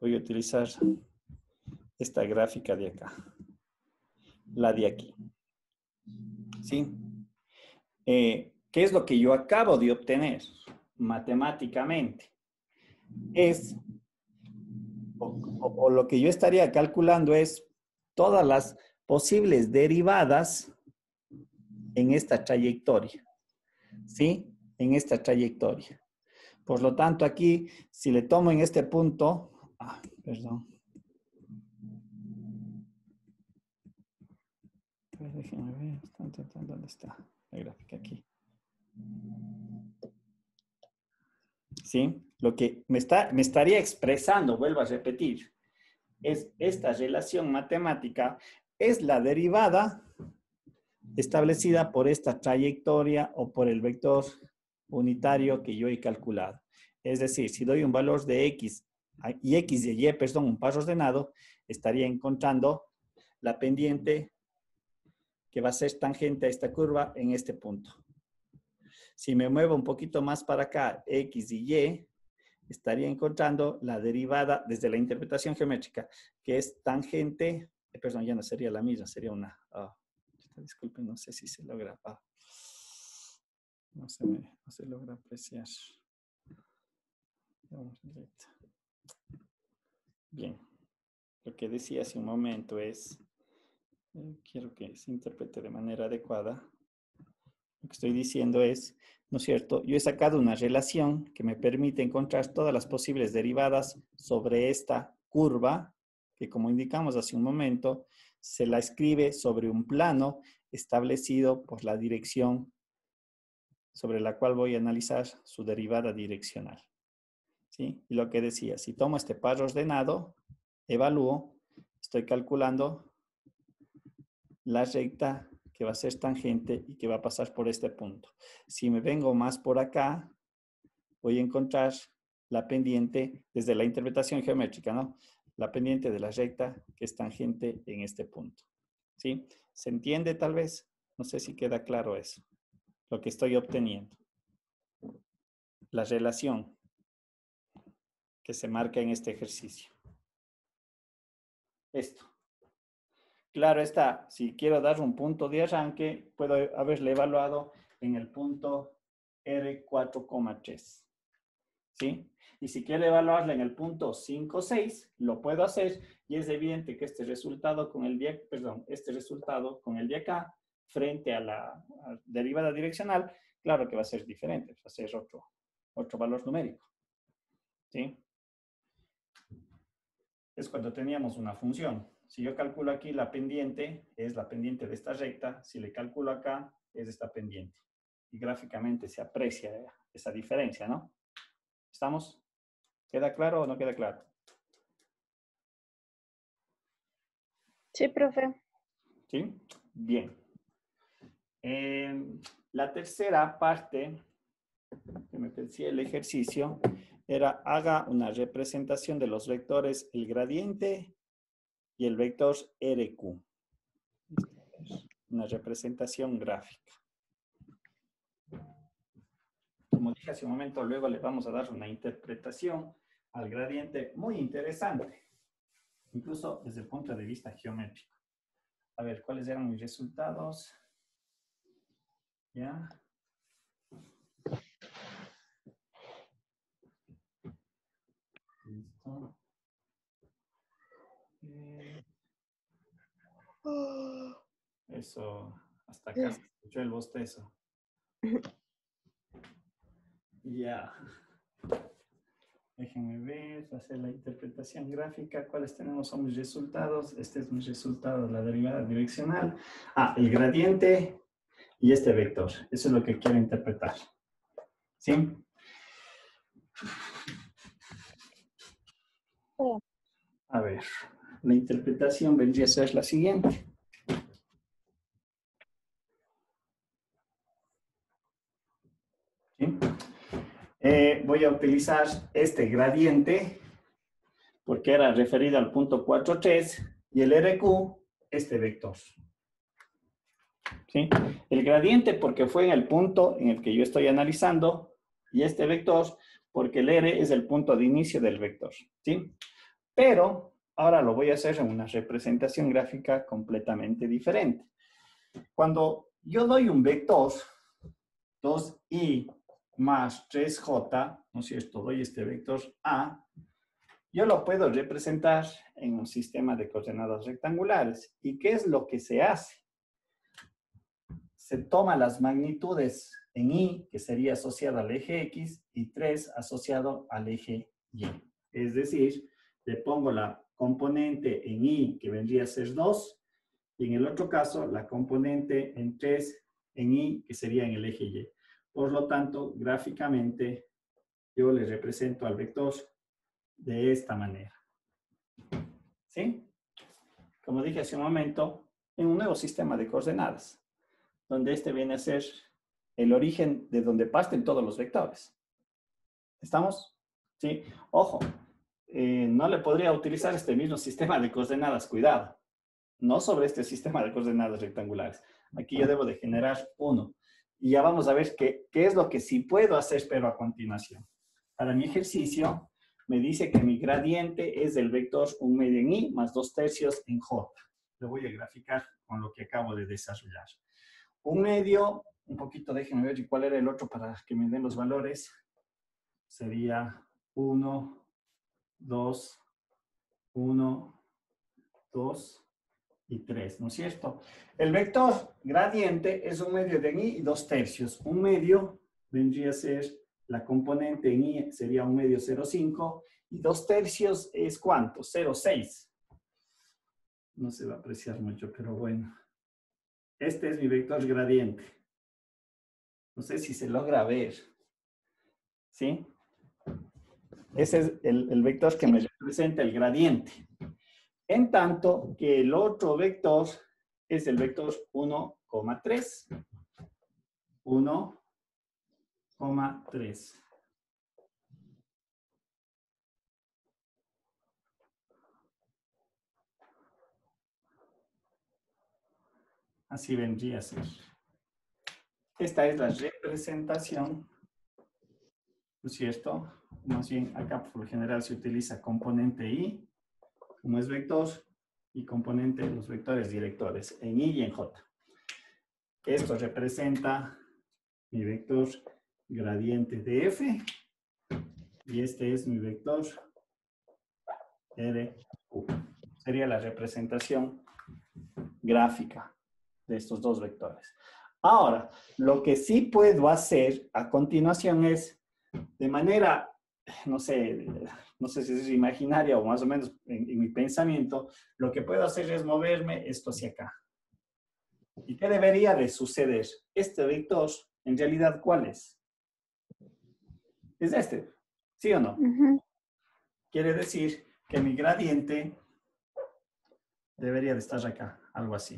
[SPEAKER 1] Voy a utilizar esta gráfica de acá. La de aquí. ¿Sí? ¿Qué es lo que yo acabo de obtener matemáticamente? Es, o lo que yo estaría calculando es todas las posibles derivadas en esta trayectoria. ¿Sí? En esta trayectoria. Por lo tanto, aquí, si le tomo en este punto, perdón. Pues déjenme ver, ¿dónde está la gráfica aquí? ¿Sí? Lo que me estaría expresando, vuelvo a repetir, es esta relación matemática, es la derivada establecida por esta trayectoria o por el vector unitario que yo he calculado. Es decir, si doy un valor de x y x de y, perdón, un par ordenado, estaría encontrando la pendiente que va a ser tangente a esta curva en este punto. Si me muevo un poquito más para acá, x y y, estaría encontrando la derivada desde la interpretación geométrica, que es tangente, perdón, ya no sería la misma, sería una, disculpen, no sé si se logra, no se logra apreciar. Bien, lo que decía hace un momento es, quiero que se interprete de manera adecuada. Lo que estoy diciendo es, ¿no es cierto? Yo he sacado una relación que me permite encontrar todas las posibles derivadas sobre esta curva, que como indicamos hace un momento, se la escribe sobre un plano establecido por la dirección sobre la cual voy a analizar su derivada direccional. ¿Sí? Y lo que decía, si tomo este par ordenado, evalúo, estoy calculando la recta que va a ser tangente y que va a pasar por este punto. Si me vengo más por acá, voy a encontrar la pendiente desde la interpretación geométrica, ¿no? La pendiente de la recta que es tangente en este punto. ¿Sí? ¿Se entiende tal vez? No sé si queda claro eso. Lo que estoy obteniendo. La relación que se marca en este ejercicio. Esto. claro está, si quiero dar un punto de arranque, puedo haberle evaluado en el punto R4,3. ¿Sí? Y si quiero evaluarla en el punto 5,6, lo puedo hacer y es evidente que este resultado con el de, este resultado con el de acá, frente a la derivada direccional, claro que va a ser diferente, va a ser otro valor numérico. ¿Sí? Es cuando teníamos una función. Si yo calculo aquí la pendiente, es la pendiente de esta recta. Si le calculo acá, es esta pendiente. Y gráficamente se aprecia esa diferencia, ¿no? ¿Estamos? ¿Queda claro o no queda claro?
[SPEAKER 6] Sí, profe.
[SPEAKER 1] ¿Sí? Bien. La tercera parte que me decía el ejercicio era haga una representación de los vectores el gradiente y el vector RQ. Una representación gráfica. Como dije hace un momento, luego le vamos a dar una interpretación al gradiente muy interesante, incluso desde el punto de vista geométrico. A ver, ¿cuáles eran mis resultados? ¿Ya? Listo. Eso, hasta acá se escuchó el bostezo. Ya. Déjenme ver, hacer la interpretación gráfica. ¿Cuáles tenemos? Son mis resultados. Este es mi resultado, la derivada direccional. Ah, el gradiente y este vector. Eso es lo que quiero interpretar. ¿Sí? A ver, la interpretación vendría a ser la siguiente. ¿Sí? Voy a utilizar este gradiente porque era referido al punto 4,3 y el RQ, este vector. ¿Sí? El gradiente porque fue en el punto en el que yo estoy analizando y este vector porque el R es el punto de inicio del vector. ¿Sí? Pero ahora lo voy a hacer en una representación gráfica completamente diferente. Cuando yo doy un vector 2i más 3j, ¿no es cierto? Doy este vector A, yo lo puedo representar en un sistema de coordenadas rectangulares. ¿Y qué es lo que se hace? Se toma las magnitudes en y, que sería asociado al eje X, y 3 asociado al eje Y. Es decir, le pongo la componente en y, que vendría a ser 2, y en el otro caso, la componente en 3 en y, que sería en el eje Y. Por lo tanto, gráficamente, yo le represento al vector de esta manera. ¿Sí? Como dije hace un momento, en un nuevo sistema de coordenadas, donde este viene a ser el origen de donde parten todos los vectores. ¿Estamos? Sí. Ojo, no le podría utilizar este mismo sistema de coordenadas, cuidado. No sobre este sistema de coordenadas rectangulares. Aquí yo debo de generar uno. Y ya vamos a ver qué es lo que sí puedo hacer, pero a continuación. Para mi ejercicio, me dice que mi gradiente es del vector 1 medio en y más 2/3 en j. Lo voy a graficar con lo que acabo de desarrollar. 1 medio, un poquito, déjenme ver cuál era el otro para que me den los valores. Sería 1, 2, 1, 2 y 3, ¿no es cierto? El vector gradiente es 1 medio de en y y 2/3. 1 medio vendría a ser la componente en y, sería 1 medio 0,5 y 2/3 es ¿cuánto? 0,6. No se va a apreciar mucho, pero bueno. Este es mi vector gradiente. No sé si se logra ver. ¿Sí? Ese es el vector que me representa el gradiente. En tanto que el otro vector es el vector 1,3. 1,3. Así vendría a ser. Esta es la representación, ¿no es cierto? Más bien acá por lo general se utiliza componente i, como es vector, y componente de los vectores directores en Y y en J. Esto representa mi vector gradiente de F y este es mi vector RQ. Sería la representación gráfica de estos dos vectores. Ahora, lo que sí puedo hacer a continuación es, de manera, no sé si es imaginaria o más o menos en mi pensamiento, lo que puedo hacer es moverme esto hacia acá. ¿Y qué debería de suceder? Este vector, en realidad, ¿cuál es? Es este, ¿sí o no? Quiere decir que mi gradiente debería de estar acá, algo así.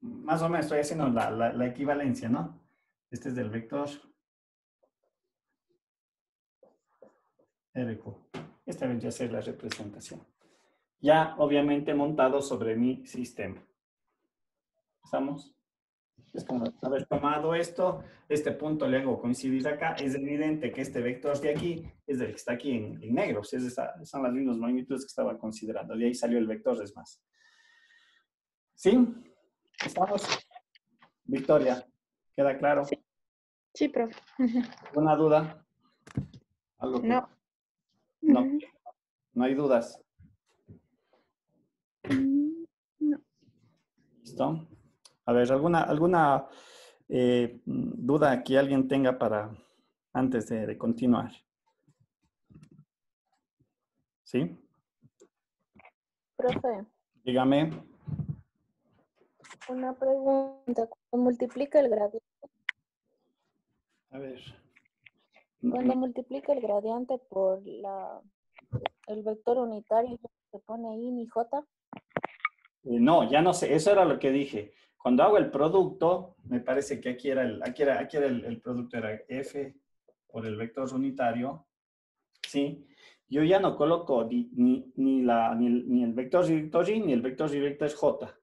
[SPEAKER 1] Más o menos estoy haciendo la equivalencia, ¿no? Este es del vector RQ. Esta vendría a ser la representación. Ya, obviamente, montado sobre mi sistema. ¿Estamos? Es como haber tomado esto, este punto le hago coincidir acá. Es evidente que este vector de aquí es el que está aquí en negro. Son las mismas magnitudes que estaba considerando. De ahí salió el vector, es más. ¿Sí? ¿Estamos? Victoria, ¿queda claro?
[SPEAKER 6] Sí, profe.
[SPEAKER 1] ¿Alguna duda? ¿Algo que...
[SPEAKER 6] No.
[SPEAKER 1] No, no hay dudas.
[SPEAKER 6] No.
[SPEAKER 1] ¿Listo? A ver, ¿alguna duda que alguien tenga para antes de continuar? ¿Sí?
[SPEAKER 3] Profe,
[SPEAKER 1] Dígame.
[SPEAKER 3] una pregunta. Cuando multiplica el gradiente,
[SPEAKER 1] A ver.
[SPEAKER 3] por el vector unitario, se pone I y J.
[SPEAKER 1] No, ya no sé, eso era lo que dije. Cuando hago el producto, me parece que aquí era el producto, era F por el vector unitario, ¿sí? Yo ya no coloco ni el vector director Y ni el vector director J,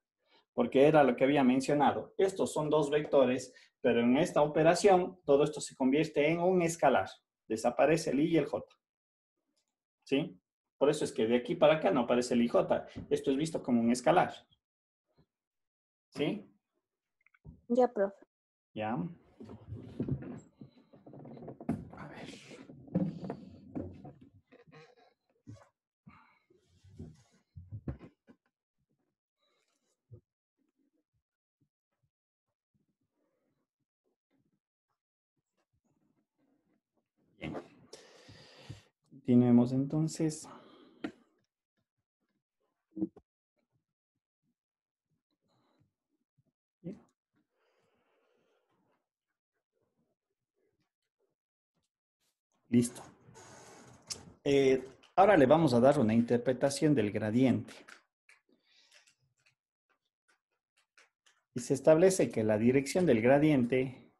[SPEAKER 1] porque era lo que había mencionado. Estos son dos vectores, pero en esta operación todo esto se convierte en un escalar. Desaparece el I y el J, ¿sí? Por eso es que de aquí para acá no aparece el IJ. Esto es visto como un escalar. ¿Sí?
[SPEAKER 3] Ya, profe.
[SPEAKER 1] Ya. A ver. Bien. Continuemos entonces. Bien. Listo. Ahora le vamos a dar una interpretación del gradiente. Y se establece que la dirección del gradiente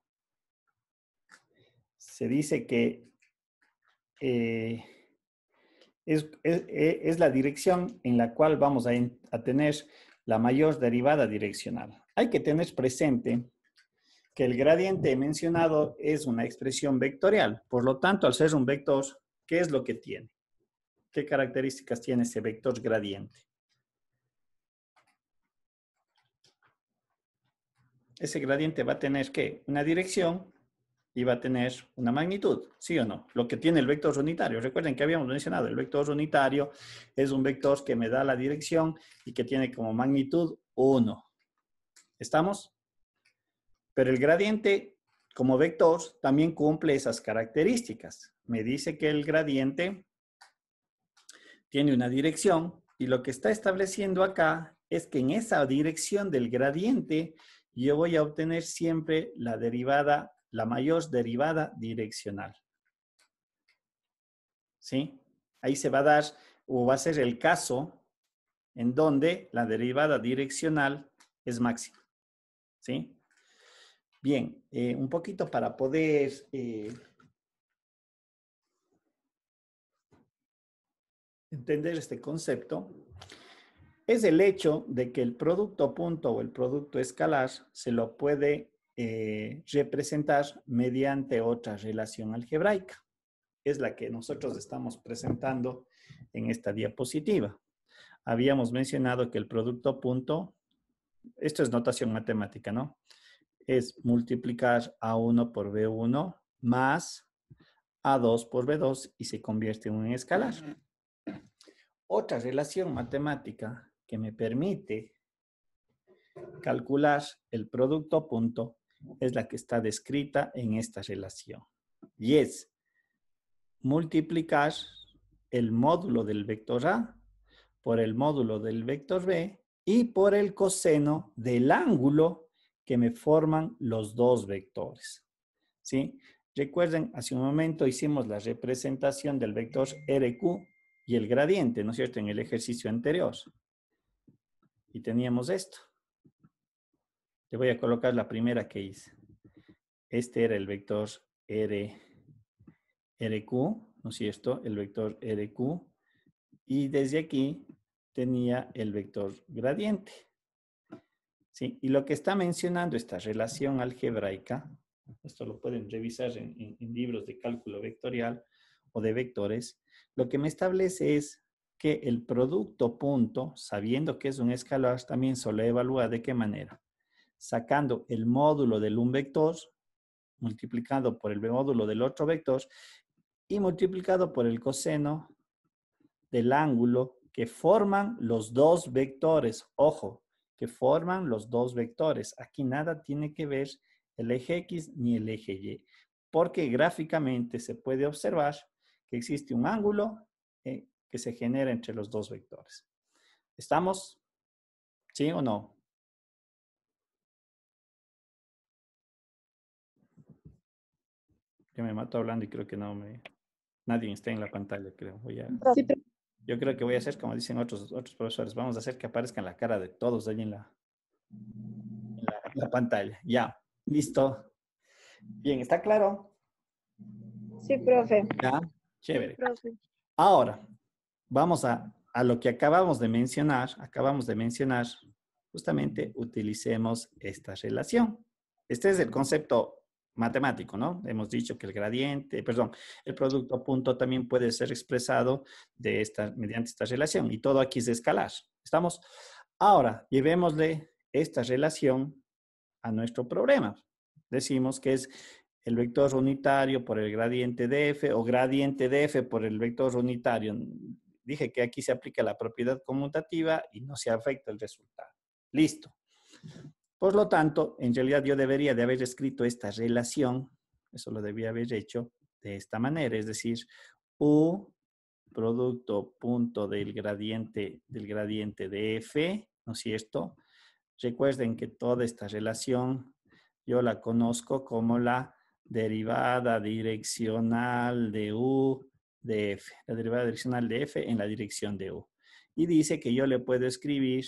[SPEAKER 1] se dice que es la dirección en la cual vamos a tener la mayor derivada direccional. Hay que tener presente que el gradiente mencionado es una expresión vectorial. Por lo tanto, al ser un vector, ¿qué es lo que tiene? ¿Qué características tiene ese vector gradiente? Ese gradiente va a tener, ¿qué? Una dirección y va a tener una magnitud, ¿sí o no? Lo que tiene el vector unitario. Recuerden que habíamos mencionado, el vector unitario es un vector que me da la dirección y que tiene como magnitud 1. ¿Estamos? Pero el gradiente, como vector, también cumple esas características. Me dice que el gradiente tiene una dirección y lo que está estableciendo acá es que en esa dirección del gradiente yo voy a obtener siempre la derivada, la mayor derivada direccional. ¿Sí? Ahí se va a dar, o va a ser el caso en donde la derivada direccional es máxima. ¿Sí? Bien, un poquito para poder entender este concepto, es el hecho de que el producto punto o el producto escalar se lo puede representar mediante otra relación algebraica. Es la que nosotros estamos presentando en esta diapositiva. Habíamos mencionado que el producto punto, esto es notación matemática, ¿no? Es multiplicar A1 por B1 más A2 por B2 y se convierte en un escalar. Otra relación matemática que me permite calcular el producto punto es la que está descrita en esta relación. Y es multiplicar el módulo del vector A por el módulo del vector B y por el coseno del ángulo que me forman los dos vectores. ¿Sí? Recuerden, hace un momento hicimos la representación del vector RQ y el gradiente, ¿no es cierto?, en el ejercicio anterior. Y teníamos esto. Le voy a colocar la primera que hice. Este era el vector RQ, ¿no es cierto?, el vector RQ. Y desde aquí tenía el vector gradiente. ¿Sí? Y lo que está mencionando esta relación algebraica, esto lo pueden revisar en libros de cálculo vectorial o de vectores, lo que me establece es que el producto punto, sabiendo que es un escalar, también se lo evalúa de qué manera. Sacando el módulo del un vector, multiplicado por el módulo del otro vector y multiplicado por el coseno del ángulo que forman los dos vectores. Ojo, que forman los dos vectores. Aquí nada tiene que ver el eje X ni el eje Y, porque gráficamente se puede observar que existe un ángulo que se genera entre los dos vectores. ¿Estamos? ¿Sí o no? Yo me mato hablando y creo que nadie está en la pantalla, creo.
[SPEAKER 6] Sí, profe.
[SPEAKER 1] Yo creo que voy a hacer como dicen otros profesores. Vamos a hacer que aparezcan la cara de todos ahí en la pantalla. Ya, listo. Bien, ¿está claro?
[SPEAKER 6] Sí, profe.
[SPEAKER 1] Ya, chévere.
[SPEAKER 6] Profe.
[SPEAKER 1] Ahora, vamos a lo que acabamos de mencionar. Justamente utilicemos esta relación. Este es el concepto matemático, ¿no? Hemos dicho que el producto punto también puede ser expresado mediante esta relación y todo aquí es escalar. ¿Estamos? Ahora, llevémosle esta relación a nuestro problema. Decimos que es el vector unitario por el gradiente de f o gradiente de f por el vector unitario. Dije que aquí se aplica la propiedad conmutativa y no se afecta el resultado. Listo. Por lo tanto, en realidad yo debería de haber escrito esta relación, eso lo debía haber hecho de esta manera, es decir, U producto punto del gradiente de f, ¿no es cierto? Recuerden que toda esta relación yo la conozco como la derivada direccional de U de f, la derivada direccional de f en la dirección de U. Y dice que yo le puedo escribir,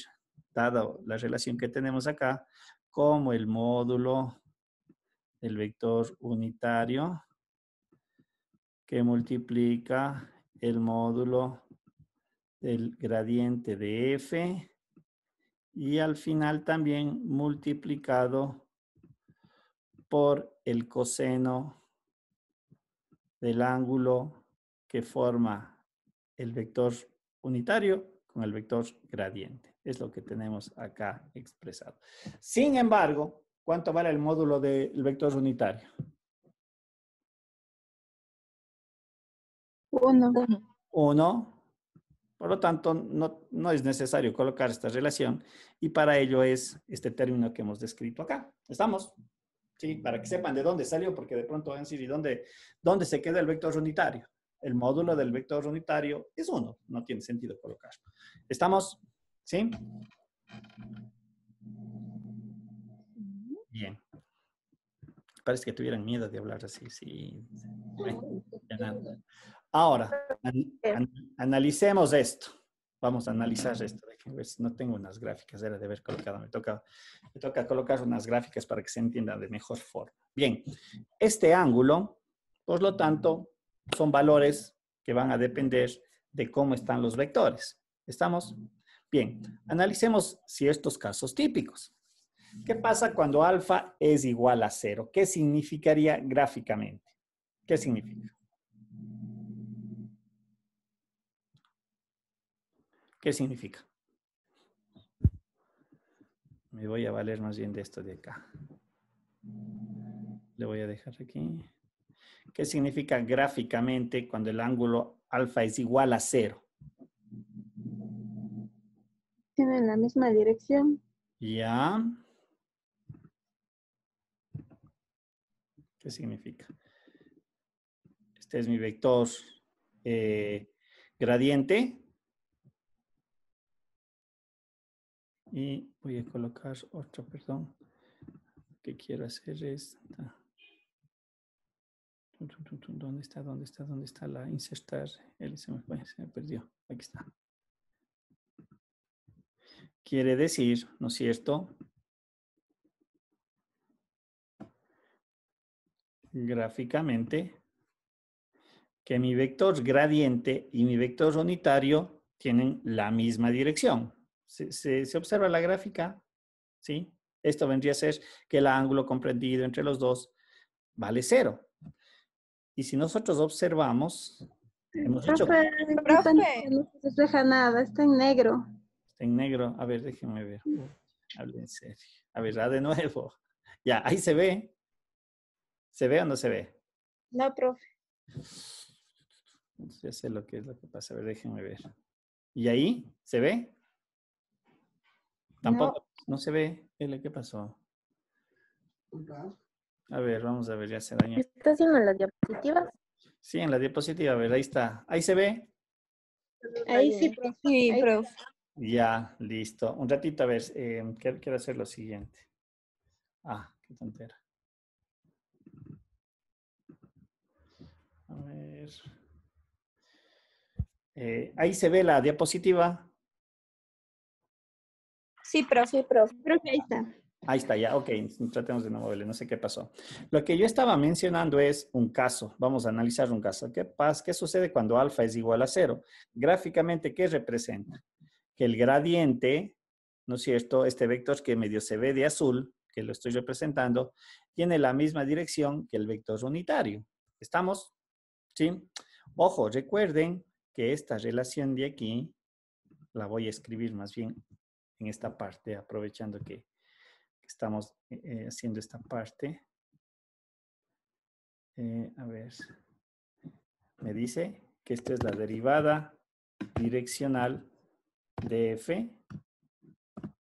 [SPEAKER 1] dado la relación que tenemos acá, como el módulo del vector unitario que multiplica el módulo del gradiente de f y al final también multiplicado por el coseno del ángulo que forma el vector unitario con el vector gradiente. Es lo que tenemos acá expresado. Sin embargo, ¿cuánto vale el módulo del vector unitario?
[SPEAKER 6] 1.
[SPEAKER 1] 1. Por lo tanto, no es necesario colocar esta relación y para ello es este término que hemos descrito acá. ¿Estamos? Sí, para que sepan de dónde salió, porque de pronto van a decir, ¿y dónde se queda el vector unitario? El módulo del vector unitario es 1. No tiene sentido colocarlo. ¿Estamos? ¿Sí? Bien. Parece que tuvieran miedo de hablar así. Sí. Bueno, ya nada. Ahora, analicemos esto. Vamos a analizar esto. Déjenme ver si no tengo unas gráficas. Era de haber colocado. Me toca colocar unas gráficas para que se entienda de mejor forma. Bien, este ángulo, por lo tanto, son valores que van a depender de cómo están los vectores. ¿Estamos? Bien, analicemos ciertos casos típicos. ¿Qué pasa cuando alfa es igual a 0? ¿Qué significaría gráficamente? ¿Qué significa? ¿Qué significa? Me voy a valer más bien de esto de acá. Le voy a dejar aquí. ¿Qué significa gráficamente cuando el ángulo alfa es igual a 0?
[SPEAKER 6] Tienen la misma dirección.
[SPEAKER 1] Ya. ¿Qué significa? Este es mi vector gradiente. Y voy a colocar otro, perdón. Lo que quiero hacer es... ¿Dónde está? ¿Dónde está? ¿Dónde está la insertar? Él se me perdió. Aquí está. Quiere decir, ¿no es cierto? Gráficamente, que mi vector gradiente y mi vector unitario tienen la misma dirección. ¿Se observa la gráfica? ¿Sí? Esto vendría a ser que el ángulo comprendido entre los dos vale 0. Y si nosotros observamos, hemos dicho...
[SPEAKER 6] Profe, no se refleja nada, está en negro.
[SPEAKER 1] Está en negro. A ver, déjenme ver. Hable en serio. A ver, de nuevo. Ya, ahí se ve. ¿Se ve o no se ve?
[SPEAKER 6] No, profe.
[SPEAKER 1] Ya sé lo que es lo que pasa. A ver, déjenme ver. ¿Y ahí? ¿Se ve? Tampoco. No se ve. ¿Qué pasó? A ver, vamos a ver, ya se dañó.
[SPEAKER 3] ¿Está haciendo las diapositivas?
[SPEAKER 1] Sí, en la diapositiva, a ver, ahí está. ¿Ahí se ve?
[SPEAKER 6] Ahí sí, profe.
[SPEAKER 5] Sí,
[SPEAKER 6] Ahí-
[SPEAKER 5] profe.
[SPEAKER 1] Ya, listo. Un ratito, a ver, quiero hacer lo siguiente. Ah, qué tontera. A ver. Ahí se ve la diapositiva.
[SPEAKER 5] Sí, profe.
[SPEAKER 3] Sí, profe.
[SPEAKER 6] Profe, ahí está.
[SPEAKER 1] Ahí está, ya, ok, tratemos de nuevo, no sé qué pasó. Lo que yo estaba mencionando es un caso, vamos a analizar un caso. ¿Qué pasa? ¿Qué sucede cuando alfa es igual a 0? Gráficamente, ¿qué representa? Que el gradiente, ¿no es cierto? Este vector que medio se ve de azul, que lo estoy representando, tiene la misma dirección que el vector unitario. ¿Estamos? ¿Sí? Ojo, recuerden que esta relación de aquí, la voy a escribir más bien en esta parte, aprovechando que estamos haciendo esta parte. A ver, me dice que esta es la derivada direccional de f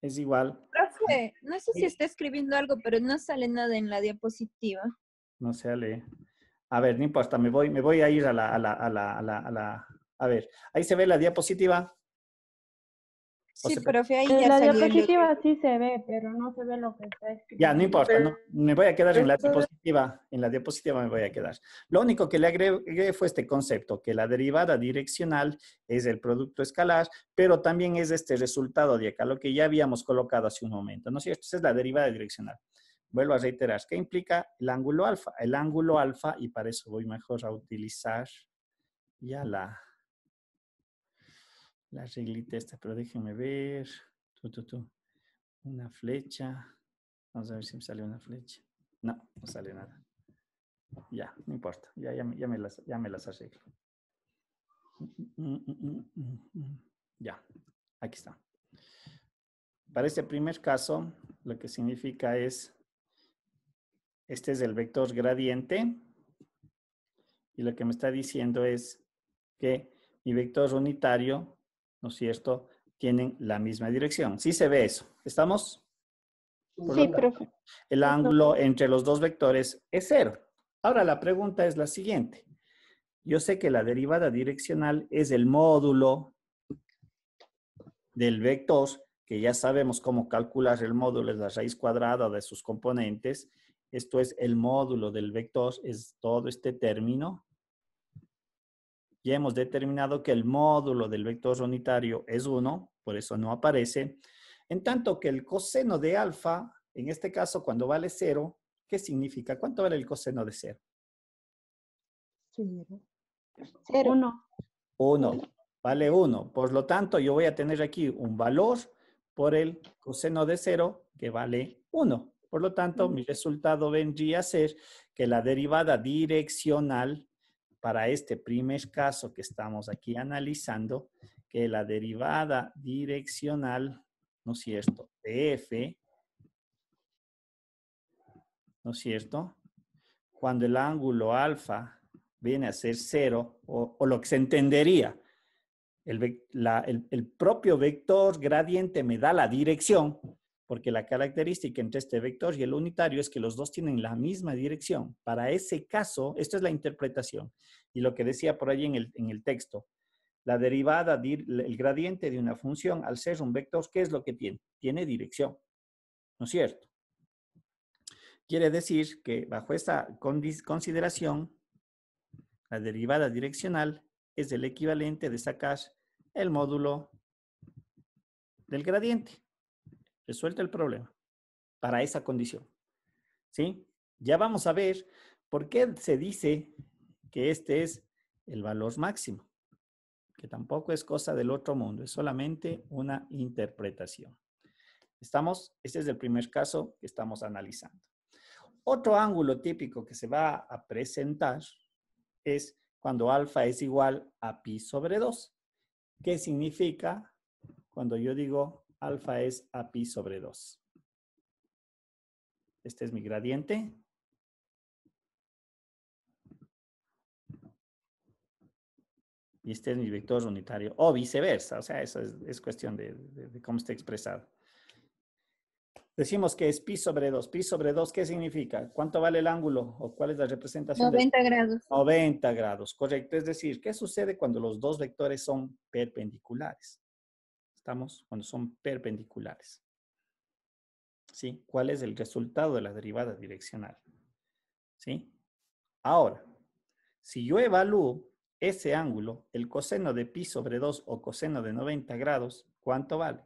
[SPEAKER 1] es igual.
[SPEAKER 5] Profe, no sé si está escribiendo algo, pero no sale nada en la diapositiva.
[SPEAKER 1] No se lee. A ver, no importa, me voy a ir a ver, ahí se ve la diapositiva.
[SPEAKER 5] Sí,
[SPEAKER 1] se-
[SPEAKER 5] profe, ahí
[SPEAKER 2] En
[SPEAKER 5] ya
[SPEAKER 2] la
[SPEAKER 5] salió
[SPEAKER 2] diapositiva sí se ve, pero no se ve lo que está escrito.
[SPEAKER 1] Ya, no importa, no, me voy a quedar en la
[SPEAKER 3] Esto-
[SPEAKER 1] diapositiva. En la diapositiva me voy a quedar. Lo único que le agregué fue este concepto, que la derivada direccional es el producto escalar, pero también es este resultado de acá, lo que ya habíamos colocado hace un momento, ¿no es cierto? Esa es la derivada direccional. Vuelvo a reiterar, ¿qué implica el ángulo alfa? El ángulo alfa, y para eso voy mejor a utilizar ya la reglita esta, pero déjenme ver. Una flecha. Vamos a ver si me sale una flecha. No, no sale nada. Ya, no importa. Ya me las arreglo. Ya, aquí está. Para este primer caso, lo que significa es, este es el vector gradiente. Y lo que me está diciendo es que mi vector unitario, ¿no es cierto?, tienen la misma dirección. ¿Sí se ve eso? ¿Estamos? Por
[SPEAKER 6] Sí,
[SPEAKER 1] lo tanto,
[SPEAKER 6] profe.
[SPEAKER 1] el ángulo entre los dos vectores es 0. Ahora la pregunta es la siguiente. Yo sé que la derivada direccional es el módulo del vector, que ya sabemos cómo calcular el módulo, es la raíz cuadrada de sus componentes. Esto es el módulo del vector, es todo este término. Ya hemos determinado que el módulo del vector unitario es 1, por eso no aparece. En tanto que el coseno de alfa, en este caso cuando vale 0, ¿qué significa? ¿Cuánto vale el coseno de 0?
[SPEAKER 6] 0.
[SPEAKER 2] 1.
[SPEAKER 1] 1. Vale 1. Por lo tanto, yo voy a tener aquí un valor por el coseno de 0 que vale 1. Por lo tanto, mi resultado vendría a ser que la derivada direccional para este primer caso que estamos aquí analizando, que la derivada direccional, ¿no es cierto?, de f, ¿no es cierto?, cuando el ángulo alfa viene a ser 0, o lo que se entendería, el propio vector gradiente me da la dirección, porque la característica entre este vector y el unitario es que los dos tienen la misma dirección. Para ese caso, esto es la interpretación. Y lo que decía por ahí en el texto, la derivada, el gradiente de una función, al ser un vector, ¿qué es lo que tiene? Tiene dirección, ¿no es cierto? Quiere decir que bajo esta consideración, la derivada direccional es el equivalente de sacar el módulo del gradiente. Resuelto el problema para esa condición. ¿Sí? Ya vamos a ver por qué se dice que este es el valor máximo, que tampoco es cosa del otro mundo, es solamente una interpretación. Este es el primer caso que estamos analizando. Otro ángulo típico que se va a presentar es cuando alfa es igual a pi sobre 2. ¿Qué significa cuando yo digo alfa es a pi sobre 2? Este es mi gradiente. Y este es mi vector unitario. O viceversa. O sea, eso es cuestión de cómo está expresado. Decimos que es pi sobre 2. Pi sobre 2, ¿qué significa? ¿Cuánto vale el ángulo? ¿O cuál es la representación?
[SPEAKER 5] 90 grados.
[SPEAKER 1] 90 grados, correcto. Es decir, ¿qué sucede cuando los dos vectores son perpendiculares? Estamos cuando son perpendiculares. ¿Sí? ¿Cuál es el resultado de la derivada direccional? ¿Sí? Ahora, si yo evalúo ese ángulo, el coseno de pi sobre 2 o coseno de 90 grados, ¿cuánto vale?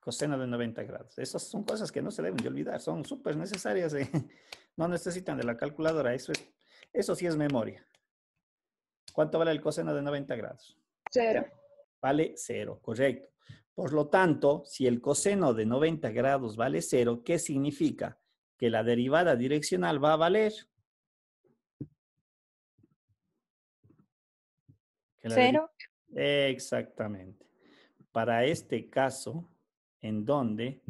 [SPEAKER 1] Coseno de 90 grados. Esas son cosas que no se deben de olvidar, son súper necesarias. No necesitan de la calculadora, eso sí es memoria. ¿Cuánto vale el coseno de 90 grados?
[SPEAKER 5] 0.
[SPEAKER 1] Vale 0, correcto. Por lo tanto, si el coseno de 90 grados vale 0, ¿qué significa? Que la derivada direccional va a valer
[SPEAKER 5] 0.
[SPEAKER 1] Exactamente. Para este caso, en donde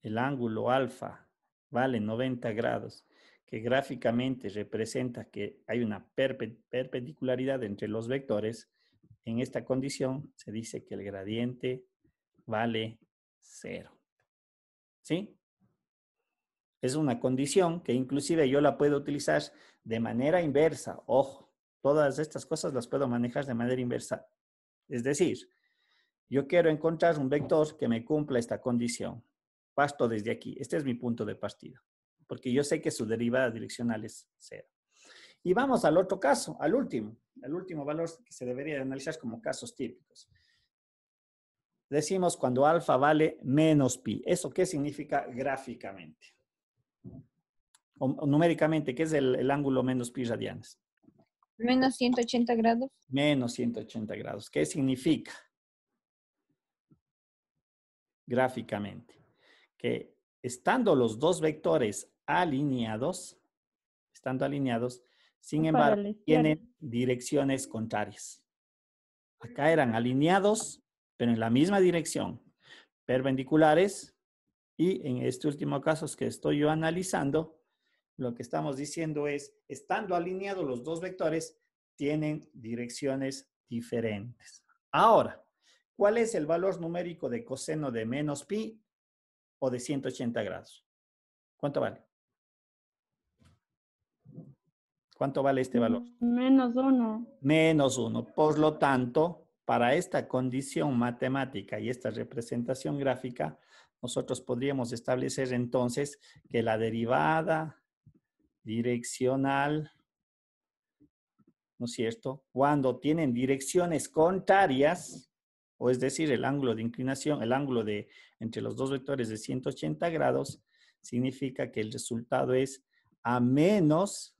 [SPEAKER 1] el ángulo alfa vale 90 grados, que gráficamente representa que hay una perpendicularidad entre los vectores, en esta condición se dice que el gradiente vale 0. ¿Sí? Es una condición que inclusive yo la puedo utilizar de manera inversa. Ojo, todas estas cosas las puedo manejar de manera inversa. Es decir, yo quiero encontrar un vector que me cumpla esta condición. Parto desde aquí. Este es mi punto de partida. Porque yo sé que su derivada direccional es 0. Y vamos al otro caso, al último valor que se debería analizar como casos típicos. Decimos cuando alfa vale menos pi. ¿Eso qué significa gráficamente? O numéricamente, ¿qué es el ángulo menos pi radianes?
[SPEAKER 5] Menos 180 grados.
[SPEAKER 1] Menos 180 grados. ¿Qué significa? Gráficamente. Que estando los dos vectores alineados, sin embargo, tienen direcciones contrarias. Acá eran alineados, pero en la misma dirección, perpendiculares, y en este último caso que estoy yo analizando, lo que estamos diciendo es, estando alineados los dos vectores, tienen direcciones diferentes. Ahora, ¿cuál es el valor numérico de coseno de menos pi o de 180 grados? ¿Cuánto vale? ¿Cuánto vale este valor?
[SPEAKER 2] Menos 1.
[SPEAKER 1] Menos 1. Por lo tanto, para esta condición matemática y esta representación gráfica, nosotros podríamos establecer entonces que la derivada direccional, ¿no es cierto? Cuando tienen direcciones contrarias, o es decir, el ángulo de inclinación, el ángulo entre los dos vectores de 180 grados, significa que el resultado es a menos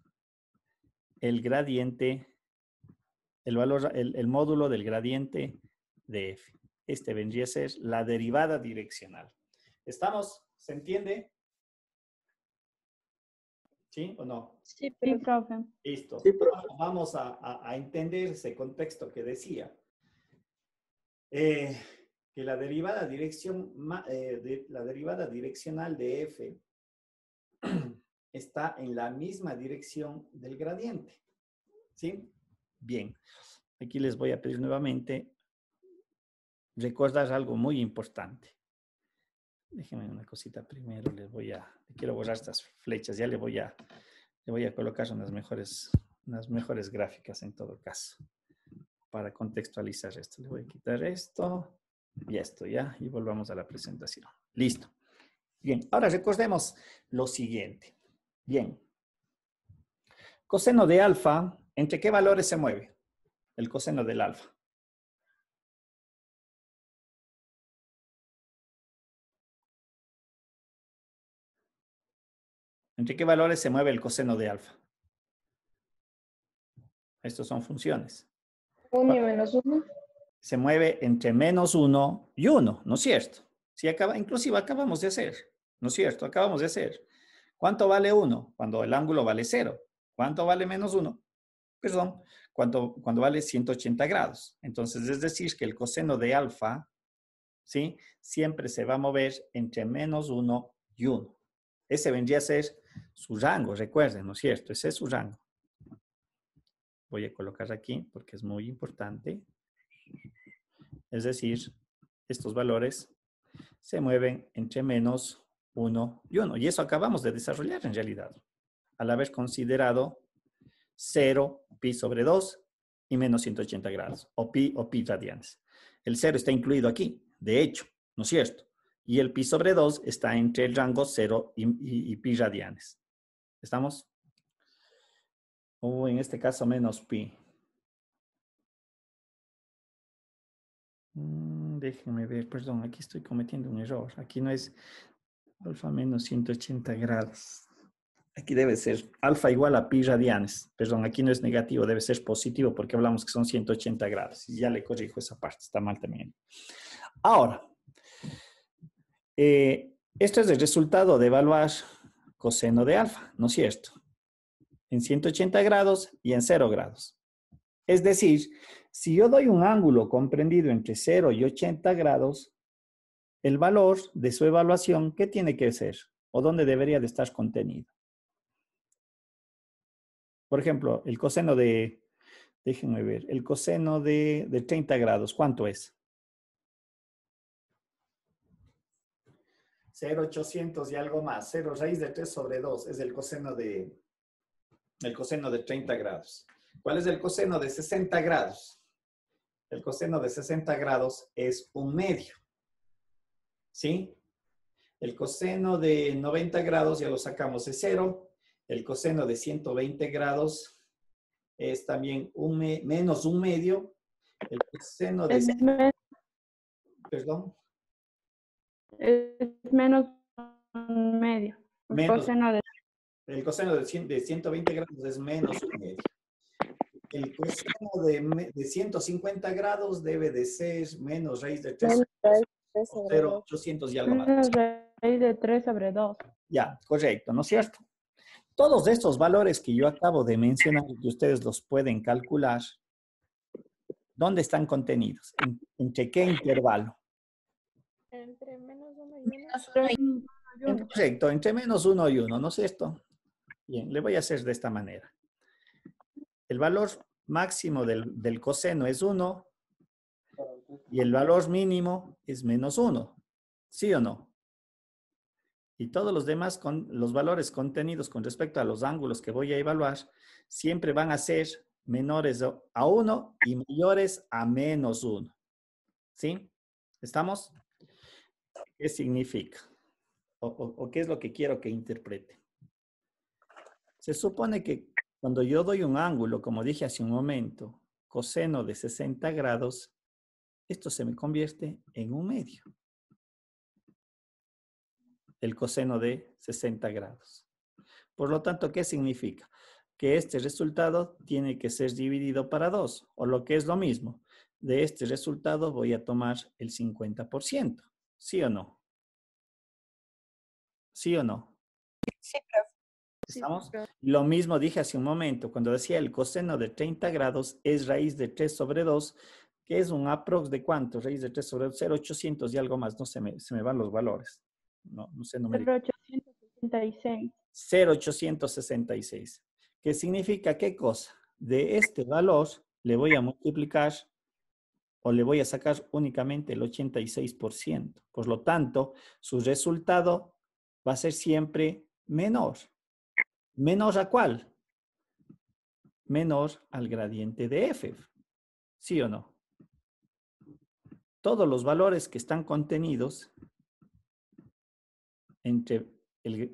[SPEAKER 1] el gradiente, el módulo del gradiente de f. Este vendría a ser la derivada direccional. ¿Estamos? ¿Se entiende? ¿Sí o no?
[SPEAKER 5] Sí,
[SPEAKER 2] Sí,
[SPEAKER 5] pero
[SPEAKER 2] profe.
[SPEAKER 1] Listo.
[SPEAKER 7] Sí, profe.
[SPEAKER 1] Vamos a entender ese contexto que decía. Que la derivada, la derivada direccional de f está en la misma dirección del gradiente. ¿Sí? Bien. Aquí les voy a pedir nuevamente recordar algo muy importante. Déjenme una cosita primero. Quiero borrar estas flechas. Ya le voy a colocar unas mejores gráficas en todo caso. Para contextualizar esto. Le voy a quitar esto y esto ya. Y volvamos a la presentación. Listo. Bien. Ahora recordemos lo siguiente. Bien. Coseno de alfa, ¿entre qué valores se mueve el coseno del alfa? ¿Entre qué valores se mueve el coseno de alfa? Estos son funciones.
[SPEAKER 3] 1 y -1.
[SPEAKER 1] Se mueve entre -1 y 1, ¿no es cierto? Si inclusive acabamos de hacer, ¿no es cierto? Acabamos de hacer. ¿Cuánto vale 1? Cuando el ángulo vale 0. ¿Cuánto vale -1? Perdón, cuando vale 180 grados. Entonces, es decir, que el coseno de alfa, ¿sí? Siempre se va a mover entre -1 y 1. Ese vendría a ser su rango, recuerden, ¿no es cierto? Ese es su rango. Voy a colocar aquí porque es muy importante. Es decir, estos valores se mueven entre -1 y 1. Y eso acabamos de desarrollar en realidad, al haber considerado 0, pi sobre 2 y menos 180 grados, o pi radianes. El 0 está incluido aquí, de hecho, ¿no es cierto? Y el pi sobre 2 está entre el rango 0 y pi radianes. ¿Estamos? O en este caso menos pi. Déjenme ver, perdón, aquí estoy cometiendo un error. Aquí no es alfa menos 180 grados. Aquí debe ser alfa igual a pi radianes. Perdón, aquí no es negativo, debe ser positivo porque hablamos que son 180 grados. Y ya le corrijo esa parte, está mal también. Ahora, esto es el resultado de evaluar coseno de alfa, ¿no es cierto? En 180 grados y en 0 grados. Es decir, si yo doy un ángulo comprendido entre 0 y 80 grados, el valor de su evaluación, ¿qué tiene que ser? ¿O dónde debería de estar contenido? Por ejemplo, el coseno déjenme ver, el coseno de 30 grados, ¿cuánto es? 0,800 y algo más. 0 raíz de 3 sobre 2 es el coseno de 30 grados. ¿Cuál es el coseno de 60 grados? El coseno de 60 grados es 1/2. ¿Sí? El coseno de 90 grados ya lo sacamos de 0. El coseno de 120 grados es también menos 1/2. El coseno de... Perdón.
[SPEAKER 2] Es menos 1/2.
[SPEAKER 1] El coseno de 120 grados es menos 1/2. El coseno de 150 grados debe de ser menos raíz de 3 sobre 0,800 y algo más.
[SPEAKER 2] Menos raíz de 3 sobre 2.
[SPEAKER 1] Ya, correcto, ¿no es cierto? Todos estos valores que yo acabo de mencionar, que ustedes los pueden calcular, ¿dónde están contenidos? ¿Entre qué intervalo?
[SPEAKER 3] Entre -1 y 1.
[SPEAKER 1] Correcto, entre -1 y 1, ¿no es cierto? Bien, le voy a hacer de esta manera. El valor máximo del coseno es 1 y el valor mínimo es -1. ¿Sí o no? Y todos los demás, los valores contenidos con respecto a los ángulos que voy a evaluar, siempre van a ser menores a 1 y mayores a -1. ¿Sí? ¿Estamos? ¿Qué significa? ¿O qué es lo que quiero que interprete? Se supone que cuando yo doy un ángulo, como dije hace un momento, coseno de 60 grados, esto se me convierte en 1/2. El coseno de 60 grados. Por lo tanto, ¿qué significa? Que este resultado tiene que ser dividido para 2, o lo que es lo mismo. De este resultado voy a tomar el 50%. ¿Sí o no? ¿Sí o no?
[SPEAKER 5] sí, profe.
[SPEAKER 1] ¿Estamos? Lo mismo dije hace un momento, cuando decía el coseno de 30 grados es raíz de 3 sobre 2, que es un aprox de cuánto, raíz de 3 sobre 2, 0,800 y algo más, no se me van los valores. No sé numérico.
[SPEAKER 2] 866.
[SPEAKER 1] 0,866. ¿Qué significa qué cosa? De este valor le voy a multiplicar o le voy a sacar únicamente el 86%. Por lo tanto, su resultado va a ser siempre menor. ¿Menor a cuál? Menor al gradiente de f. ¿Sí o no? Todos los valores que están contenidos entre el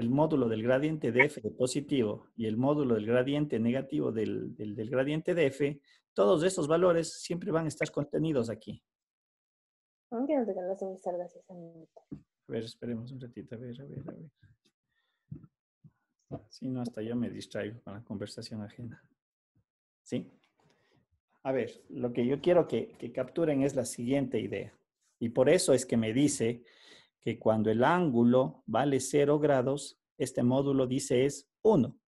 [SPEAKER 1] módulo del gradiente de f de positivo y el módulo del gradiente negativo del gradiente de f, todos esos valores siempre van a estar contenidos aquí.
[SPEAKER 3] Aunque no te ganas de estar gracias a mí.
[SPEAKER 1] A ver, esperemos un ratito, a ver. Si no, hasta yo me distraigo con la conversación ajena. ¿Sí? A ver, lo que yo quiero que capturen es la siguiente idea. Y por eso es que me dice que cuando el ángulo vale 0 grados, este módulo dice es 1,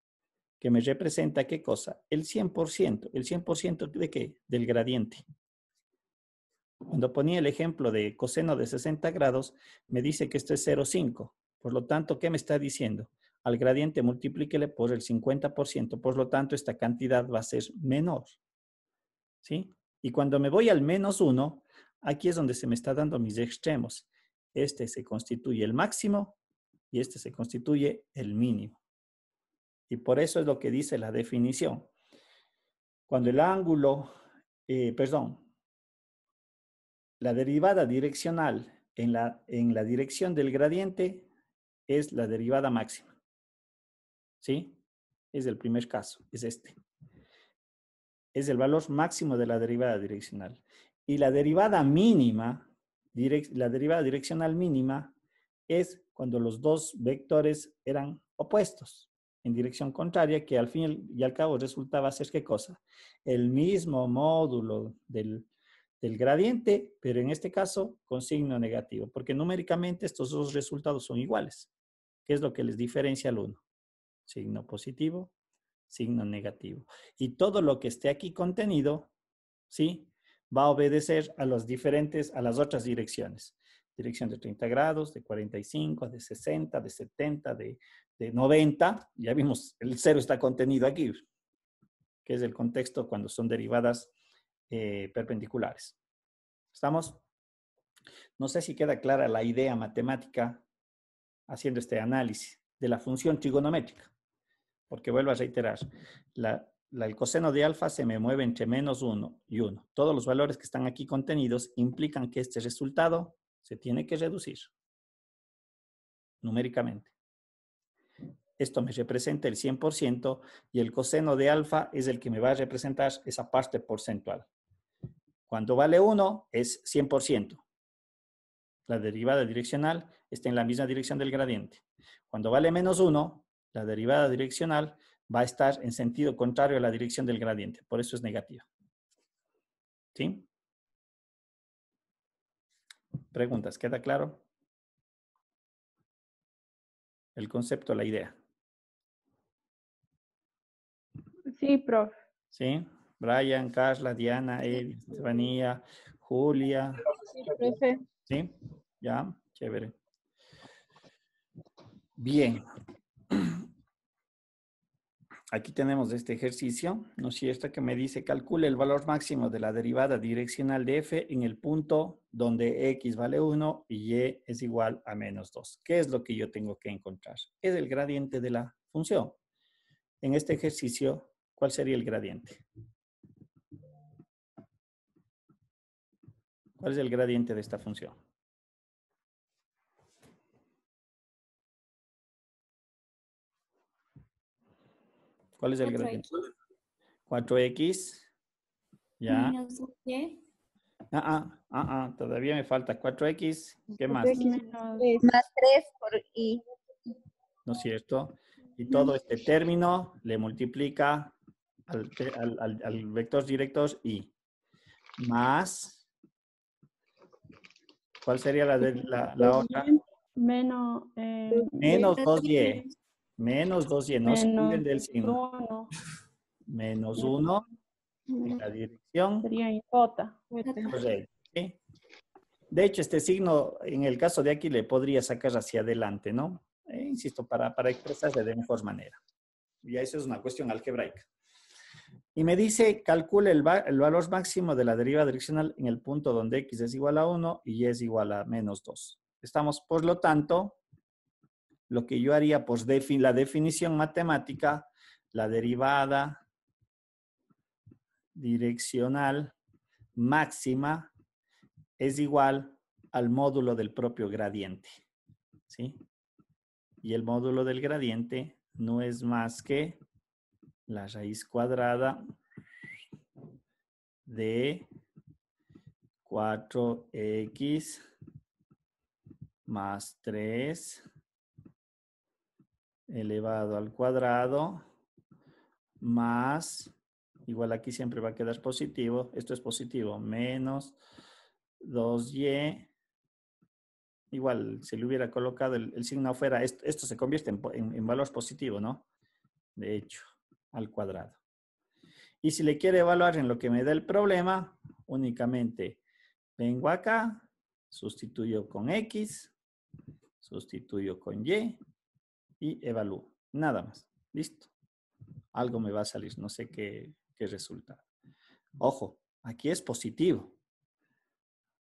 [SPEAKER 1] que me representa ¿qué cosa? El 100%. ¿El 100% de qué? Del gradiente. Cuando ponía el ejemplo de coseno de 60 grados, me dice que esto es 0,5. Por lo tanto, ¿qué me está diciendo? Al gradiente multiplíquele por el 50%. Por lo tanto, esta cantidad va a ser menor. ¿Sí? Y cuando me voy al menos 1, aquí es donde se me está dando mis extremos. Este se constituye el máximo y este se constituye el mínimo. Y por eso es lo que dice la definición. Cuando el ángulo, la derivada direccional en la dirección del gradiente es la derivada máxima. ¿Sí? Es el primer caso, es este. Es el valor máximo de la derivada direccional. Y la derivada mínima, la derivada direccional mínima, es cuando los dos vectores eran opuestos en dirección contraria, que al fin y al cabo resultaba ser ¿qué cosa? El mismo módulo del gradiente, pero en este caso con signo negativo, porque numéricamente estos dos resultados son iguales. ¿Qué es lo que les diferencia al uno? Signo positivo, signo negativo. Y todo lo que esté aquí contenido, ¿sí? Va a obedecer a las otras direcciones. Dirección de 30 grados, de 45, de 60, de 70, de 90. Ya vimos, el 0 está contenido aquí, que es el contexto cuando son derivadas perpendiculares. ¿Estamos? No sé si queda clara la idea matemática haciendo este análisis de la función trigonométrica. Porque vuelvo a reiterar, el coseno de alfa se me mueve entre menos 1 y 1. Todos los valores que están aquí contenidos implican que este resultado se tiene que reducir numéricamente. Esto me representa el 100% y el coseno de alfa es el que me va a representar esa parte porcentual. Cuando vale 1 es 100%. La derivada direccional está en la misma dirección del gradiente. Cuando vale menos 1, la derivada direccional va a estar en sentido contrario a la dirección del gradiente. Por eso es negativa. ¿Sí? Preguntas, ¿queda claro? El concepto, la idea.
[SPEAKER 2] Sí, profe.
[SPEAKER 1] ¿Sí? Brian, Carla, Diana, Ed, Estefanía, Julia.
[SPEAKER 5] Sí, profe.
[SPEAKER 1] ¿Sí? Ya, chévere. Bien. Aquí tenemos este ejercicio, ¿no es cierto? Que me dice, calcule el valor máximo de la derivada direccional de f en el punto donde x vale 1 y y es igual a menos 2. ¿Qué es lo que yo tengo que encontrar? Es el gradiente de la función. En este ejercicio, ¿cuál sería el gradiente? ¿Cuál es el gradiente de esta función? ¿Cuál es el gradiente? 4x. Ya.
[SPEAKER 4] Menos y.
[SPEAKER 1] Todavía me falta 4x. ¿Qué más?
[SPEAKER 5] Más 3 por i.
[SPEAKER 1] ¿No es cierto? Y todo este término le multiplica al vector director y más, ¿cuál sería la otra?
[SPEAKER 2] Menos,
[SPEAKER 1] Menos 2y. Menos 2y. No se olviden
[SPEAKER 2] menos
[SPEAKER 1] del signo.
[SPEAKER 2] 1
[SPEAKER 1] Menos 1 en la dirección.
[SPEAKER 2] sería en J.
[SPEAKER 1] Correcto. ¿Sí? De hecho, este signo, en el caso de aquí, le podría sacar hacia adelante, ¿no? Insisto, para expresarse de mejor manera. Ya eso es una cuestión algebraica. Y me dice, calcule el valor máximo de la derivada direccional en el punto donde x es igual a 1 y y es igual a menos 2. Estamos, por lo tanto, lo que yo haría, pues la definición matemática, la derivada direccional máxima es igual al módulo del propio gradiente, ¿sí? Y el módulo del gradiente no es más que la raíz cuadrada de 4x más 3 elevado al cuadrado más, igual aquí siempre va a quedar positivo, esto es positivo, menos 2y, igual si le hubiera colocado el signo afuera, esto se convierte en valor positivo, ¿no? De hecho, al cuadrado. Y si le quiere evaluar en lo que me da el problema, únicamente vengo acá, sustituyo con x, sustituyo con y evalúo. Nada más. Listo. Algo me va a salir. No sé qué resulta. Ojo, aquí es positivo.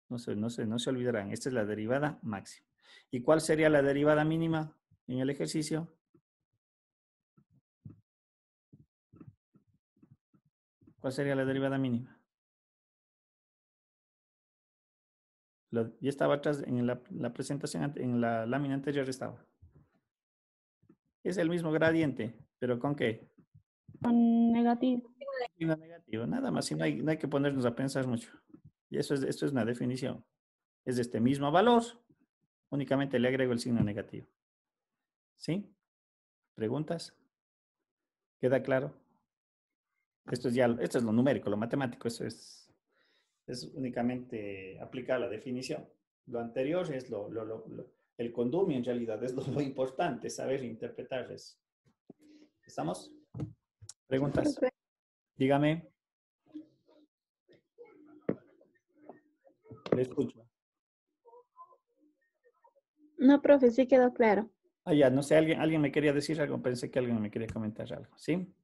[SPEAKER 1] No se olvidarán. Esta es la derivada máxima. ¿Y cuál sería la derivada mínima en el ejercicio? ¿Cuál sería la derivada mínima? Ya estaba atrás en la presentación, en la lámina anterior estaba. Es el mismo gradiente, pero ¿con qué?
[SPEAKER 2] Con negativo.
[SPEAKER 1] Signo negativo, nada más, y no hay que ponernos a pensar mucho. Y esto es una definición. Es de este mismo valor, únicamente le agrego el signo negativo. ¿Sí? ¿Preguntas? ¿Queda claro? Esto es lo numérico, lo matemático, eso es únicamente aplicar la definición. Lo anterior es el condumio, en realidad, es lo importante, saber interpretar eso. ¿Estamos? ¿Preguntas? Dígame. Le escucho.
[SPEAKER 6] No, profe, sí quedó claro.
[SPEAKER 1] Ah, ya, no sé, alguien me quería decir algo, pensé que alguien me quería comentar algo, ¿sí?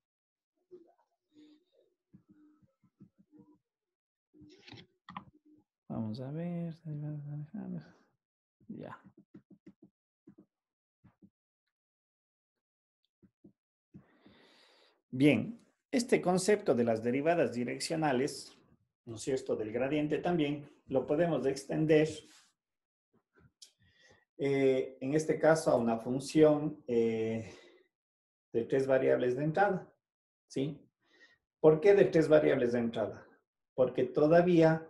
[SPEAKER 1] Vamos a ver. Ya. Bien, este concepto de las derivadas direccionales, ¿no es cierto?, del gradiente también, lo podemos extender, en este caso, a una función de 3 variables de entrada, ¿sí? ¿Por qué de 3 variables de entrada? Porque todavía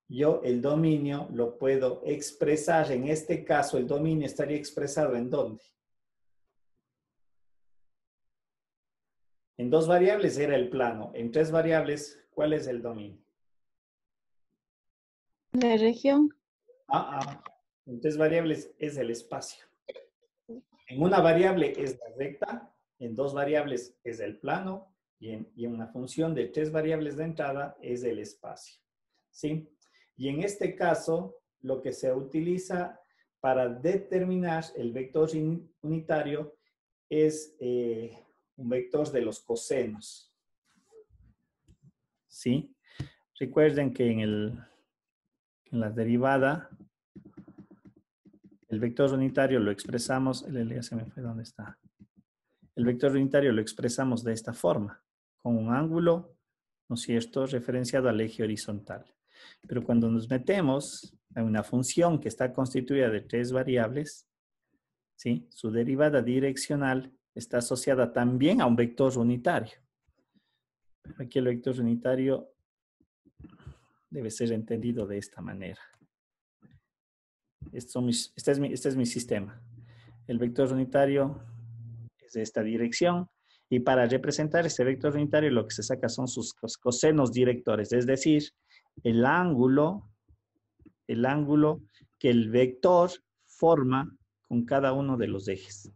[SPEAKER 1] yo el dominio lo puedo expresar, en este caso el dominio estaría expresado ¿en dónde? En 2 variables era el plano, en 3 variables, ¿cuál es el dominio?
[SPEAKER 6] La región.
[SPEAKER 1] En 3 variables es el espacio. En una variable es la recta, en 2 variables es el plano y en una función de 3 variables de entrada es el espacio. ¿Sí? Y en este caso, lo que se utiliza para determinar el vector unitario es un vector de los cosenos. ¿Sí? Recuerden que en la derivada, el vector unitario lo expresamos, ya se me fue, ¿dónde está? El vector unitario lo expresamos de esta forma, con un ángulo, ¿no es cierto?, referenciado al eje horizontal. Pero cuando nos metemos a una función que está constituida de 3 variables, ¿sí?, su derivada direccional está asociada también a un vector unitario. Pero aquí el vector unitario debe ser entendido de esta manera. Este es mi sistema. El vector unitario es de esta dirección. Y para representar este vector unitario lo que se saca son sus cosenos directores. Es decir, el ángulo que el vector forma con cada uno de los ejes.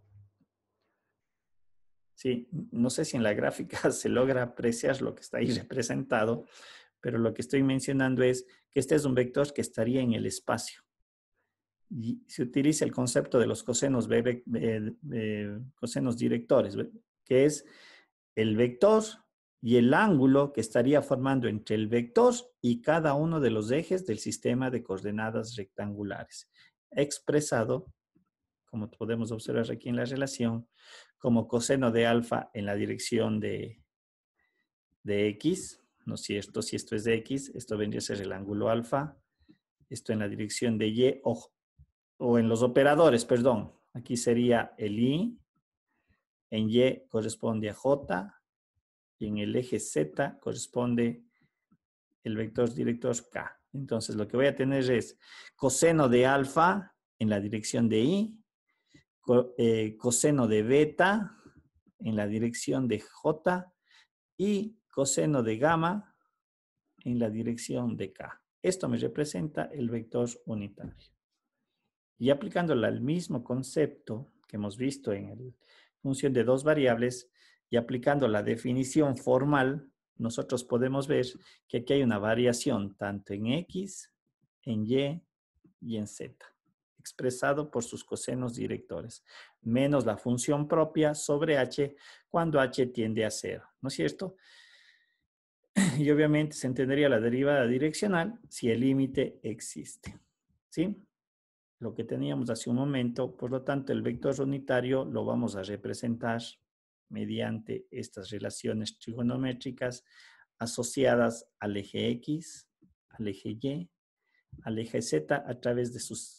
[SPEAKER 1] Sí, no sé si en la gráfica se logra apreciar lo que está ahí representado, pero lo que estoy mencionando es que este es un vector que estaría en el espacio. Y se utiliza el concepto de los cosenos, cosenos directores, que es el vector y el ángulo que estaría formando entre el vector y cada uno de los ejes del sistema de coordenadas rectangulares, expresado, como podemos observar aquí en la relación, como coseno de alfa en la dirección de X, ¿no es cierto? Si esto es de X, esto vendría a ser el ángulo alfa, esto en la dirección de Y, o en los operadores, perdón, aquí sería el I, en Y corresponde a J, y en el eje Z corresponde el vector director K. Entonces, lo que voy a tener es coseno de alfa en la dirección de I, coseno de beta en la dirección de J y coseno de gamma en la dirección de K. Esto me representa el vector unitario. Y aplicándole al mismo concepto que hemos visto en la función de dos variables y aplicando la definición formal, nosotros podemos ver que aquí hay una variación tanto en X, en Y y en Z, expresado por sus cosenos directores, menos la función propia sobre H cuando H tiende a 0, ¿no es cierto? Y obviamente se entendería la derivada direccional si el límite existe, ¿sí? Lo que teníamos hace un momento, por lo tanto el vector unitario lo vamos a representar mediante estas relaciones trigonométricas asociadas al eje X, al eje Y, al eje Z a través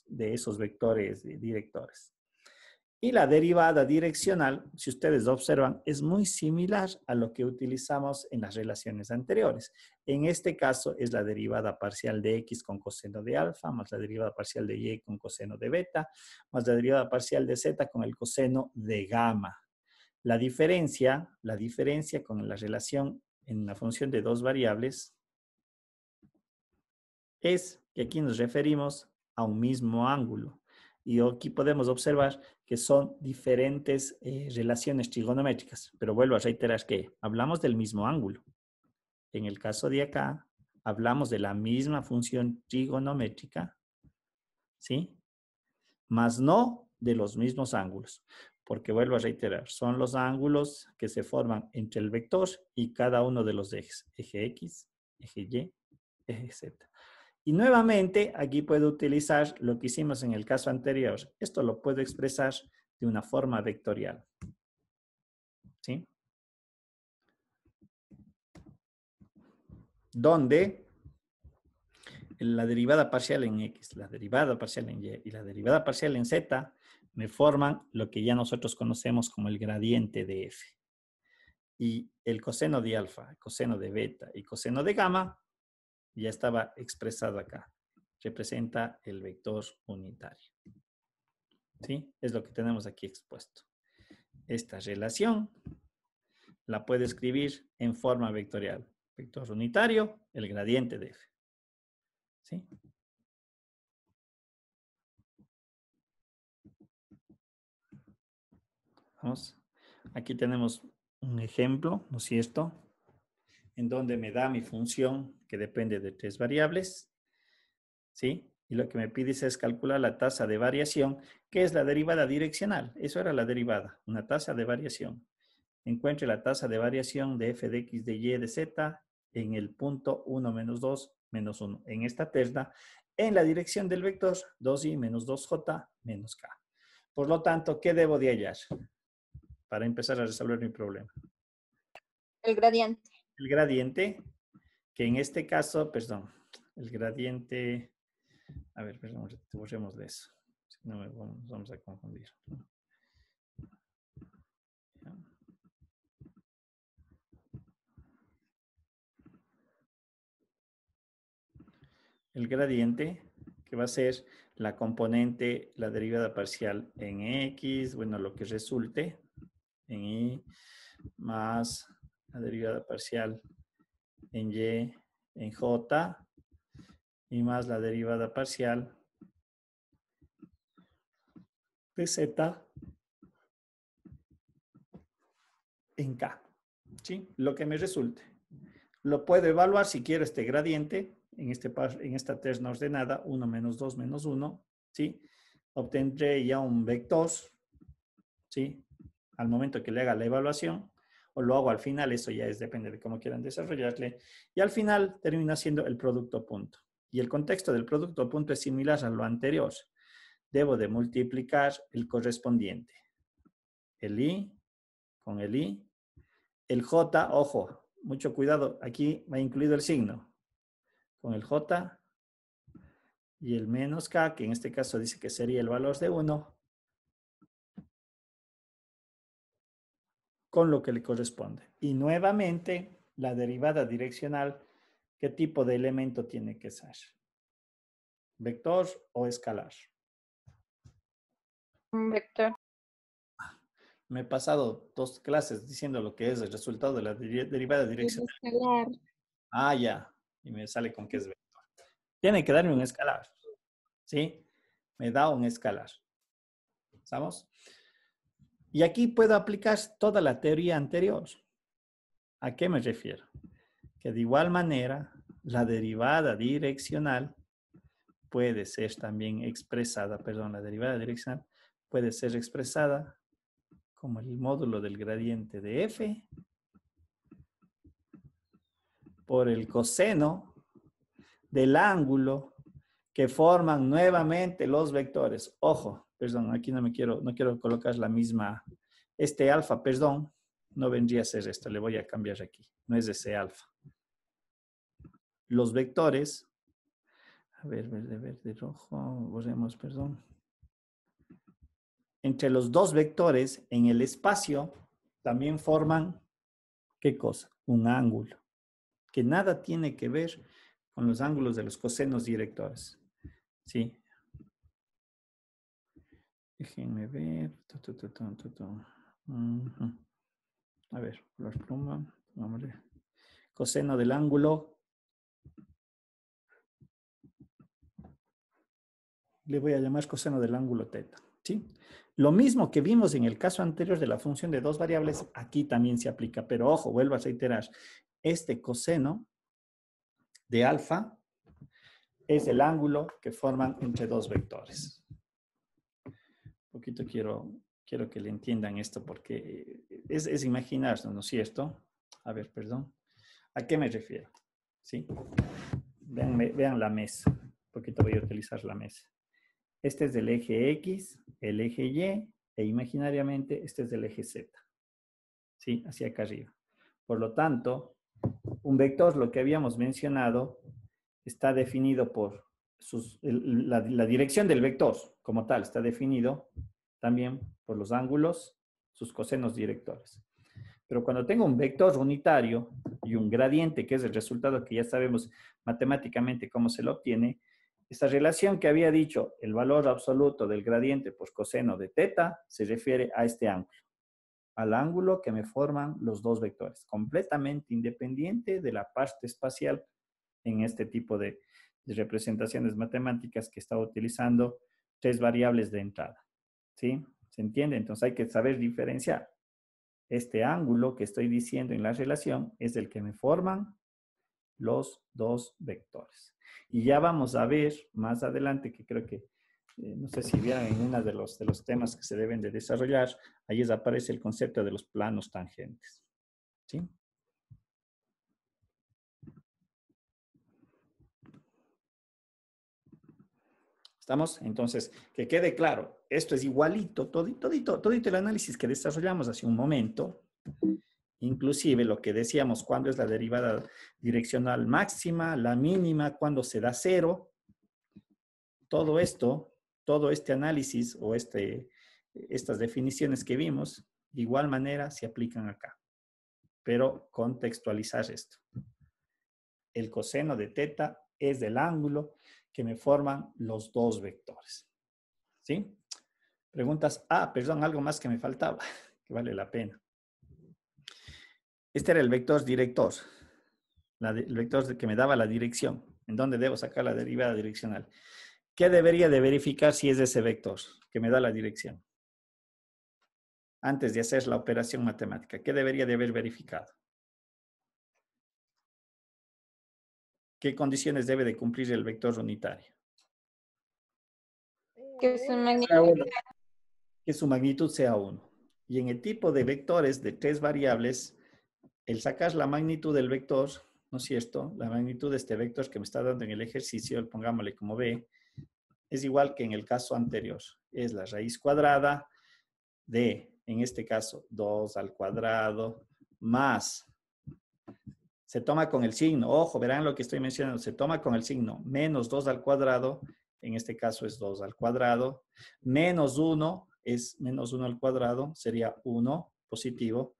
[SPEAKER 1] de esos vectores directores. Y la derivada direccional, si ustedes observan, es muy similar a lo que utilizamos en las relaciones anteriores. En este caso es la derivada parcial de X con coseno de alfa, más la derivada parcial de Y con coseno de beta, más la derivada parcial de Z con el coseno de gamma. La diferencia con la relación en la función de dos variables es que aquí nos referimos a un mismo ángulo. Y aquí podemos observar que son diferentes relaciones trigonométricas. Pero vuelvo a reiterar que hablamos del mismo ángulo. En el caso de acá, hablamos de la misma función trigonométrica, ¿sí? Más no de los mismos ángulos. Porque vuelvo a reiterar, son los ángulos que se forman entre el vector y cada uno de los ejes. Eje X, eje Y, eje Z. Y nuevamente, aquí puedo utilizar lo que hicimos en el caso anterior. Esto lo puedo expresar de una forma vectorial. ¿Sí? Donde la derivada parcial en X, la derivada parcial en Y y la derivada parcial en Z me forman lo que ya nosotros conocemos como el gradiente de F. Y el coseno de alfa, coseno de beta y coseno de gamma ya estaba expresado acá. Representa el vector unitario. ¿Sí? Es lo que tenemos aquí expuesto. Esta relación la puedo escribir en forma vectorial. Vector unitario, el gradiente de F. ¿Sí? Vamos. Aquí tenemos un ejemplo, ¿no es cierto? En donde me da mi función que depende de tres variables. ¿Sí? Y lo que me pide es calcular la tasa de variación, que es la derivada direccional. Eso era la derivada, una tasa de variación. Encuentre la tasa de variación de f de x, de y, de z en el punto 1 menos 2 menos 1. En esta terna, en la dirección del vector 2i menos 2j menos k. Por lo tanto, ¿qué debo de hallar para empezar a resolver mi problema?
[SPEAKER 5] El gradiente.
[SPEAKER 1] El gradiente, que en este caso, perdón, el gradiente, a ver, perdón, borremos de eso. Si no, nos vamos a confundir. El gradiente, que va a ser la componente, la derivada parcial en X, bueno, lo que resulte en Y, más la derivada parcial en Y, en J, y más la derivada parcial de Z en K. ¿Sí? Lo que me resulte. Lo puedo evaluar si quiero este gradiente en esta terna ordenada, 1 menos 2 menos 1. ¿Sí? Obtendré ya un vector, ¿sí? Al momento que le haga la evaluación, o lo hago al final, eso ya depende de cómo quieran desarrollarle. Y al final termina siendo el producto punto. Y el contexto del producto punto es similar a lo anterior. Debo de multiplicar el correspondiente. El I con el I. El J, ojo, mucho cuidado, aquí va incluido el signo. Con el J y el menos K, que en este caso dice que sería el valor de 1, con lo que le corresponde. Y nuevamente, la derivada direccional, ¿qué tipo de elemento tiene que ser? ¿Vector o escalar?
[SPEAKER 2] Un vector.
[SPEAKER 1] Me he pasado 2 clases diciendo lo que es el resultado de la derivada direccional.
[SPEAKER 4] Escalar.
[SPEAKER 1] Ah, ya. Y me sale con que es vector. Tiene que darme un escalar. ¿Sí? Me da un escalar. ¿Estamos? Y aquí puedo aplicar toda la teoría anterior. ¿A qué me refiero? Que de igual manera, la derivada direccional puede ser también expresada, perdón, la derivada direccional puede ser expresada como el módulo del gradiente de f por el coseno del ángulo que forman nuevamente los vectores. Ojo, perdón, aquí no quiero colocar la misma, este alfa, perdón, no vendría a ser esto, le voy a cambiar aquí, no es ese alfa. Los vectores, a ver, verde, rojo, borremos, perdón. Entre los dos vectores en el espacio también forman, ¿qué cosa? Un ángulo, que nada tiene que ver con los ángulos de los cosenos directores. ¿Sí? Déjenme ver. A ver, color pluma. Coseno del ángulo. Le voy a llamar coseno del ángulo teta. ¿Sí? Lo mismo que vimos en el caso anterior de la función de dos variables, aquí también se aplica. Pero ojo, vuelvo a reiterar. Este coseno de alfa es el ángulo que forman entre dos vectores. Un poquito quiero que le entiendan esto porque es imaginarse, ¿no es cierto? A ver, perdón. ¿A qué me refiero? ¿Sí? Vean la mesa. Un poquito voy a utilizar la mesa. Este es del eje X, el eje Y, e imaginariamente este es del eje Z. ¿Sí? Hacia acá arriba. Por lo tanto, un vector, lo que habíamos mencionado, está definido por la dirección del vector como tal, está definido también por los ángulos, sus cosenos directores. Pero cuando tengo un vector unitario y un gradiente, que es el resultado que ya sabemos matemáticamente cómo se lo obtiene, esta relación que había dicho, el valor absoluto del gradiente por coseno de teta, se refiere a este ángulo, al ángulo que me forman los dos vectores, completamente independiente de la parte espacial en este tipo de representaciones matemáticas que está utilizando 3 variables de entrada. ¿Sí? ¿Se entiende? Entonces hay que saber diferenciar. Este ángulo que estoy diciendo en la relación es el que me forman los dos vectores. Y ya vamos a ver más adelante, que creo que, no sé si vieron en uno de los temas que se deben de desarrollar, ahí aparece el concepto de los planos tangentes. ¿Sí? ¿Estamos? Entonces, que quede claro, esto es igualito, todito el análisis que desarrollamos hace un momento, inclusive lo que decíamos, cuando es la derivada direccional máxima, la mínima, cuando se da cero, todo esto, todo este análisis o estas definiciones que vimos, de igual manera se aplican acá. Pero contextualizar esto. El coseno de teta es del ángulo que me forman los dos vectores. ¿Sí? Preguntas. Ah, perdón, algo más que me faltaba, que vale la pena. Este era el vector director. El vector que me daba la dirección. ¿En dónde debo sacar la derivada direccional? ¿Qué debería de verificar si es ese vector que me da la dirección? antes de hacer la operación matemática? ¿Qué debería de haber verificado? ¿Qué condiciones debe de cumplir el vector unitario?
[SPEAKER 5] Que su magnitud
[SPEAKER 1] Sea uno. Que su magnitud sea 1. Y en el tipo de vectores de 3 variables, el sacar la magnitud del vector, ¿no es cierto? La magnitud de este vector que me está dando en el ejercicio, pongámosle como B, es igual que en el caso anterior. Es la raíz cuadrada de, en este caso, 2 al cuadrado más, se toma con el signo, ojo, verán lo que estoy mencionando, se toma con el signo menos 2 al cuadrado, en este caso es 2 al cuadrado, menos 1 es menos 1 al cuadrado, sería 1 positivo,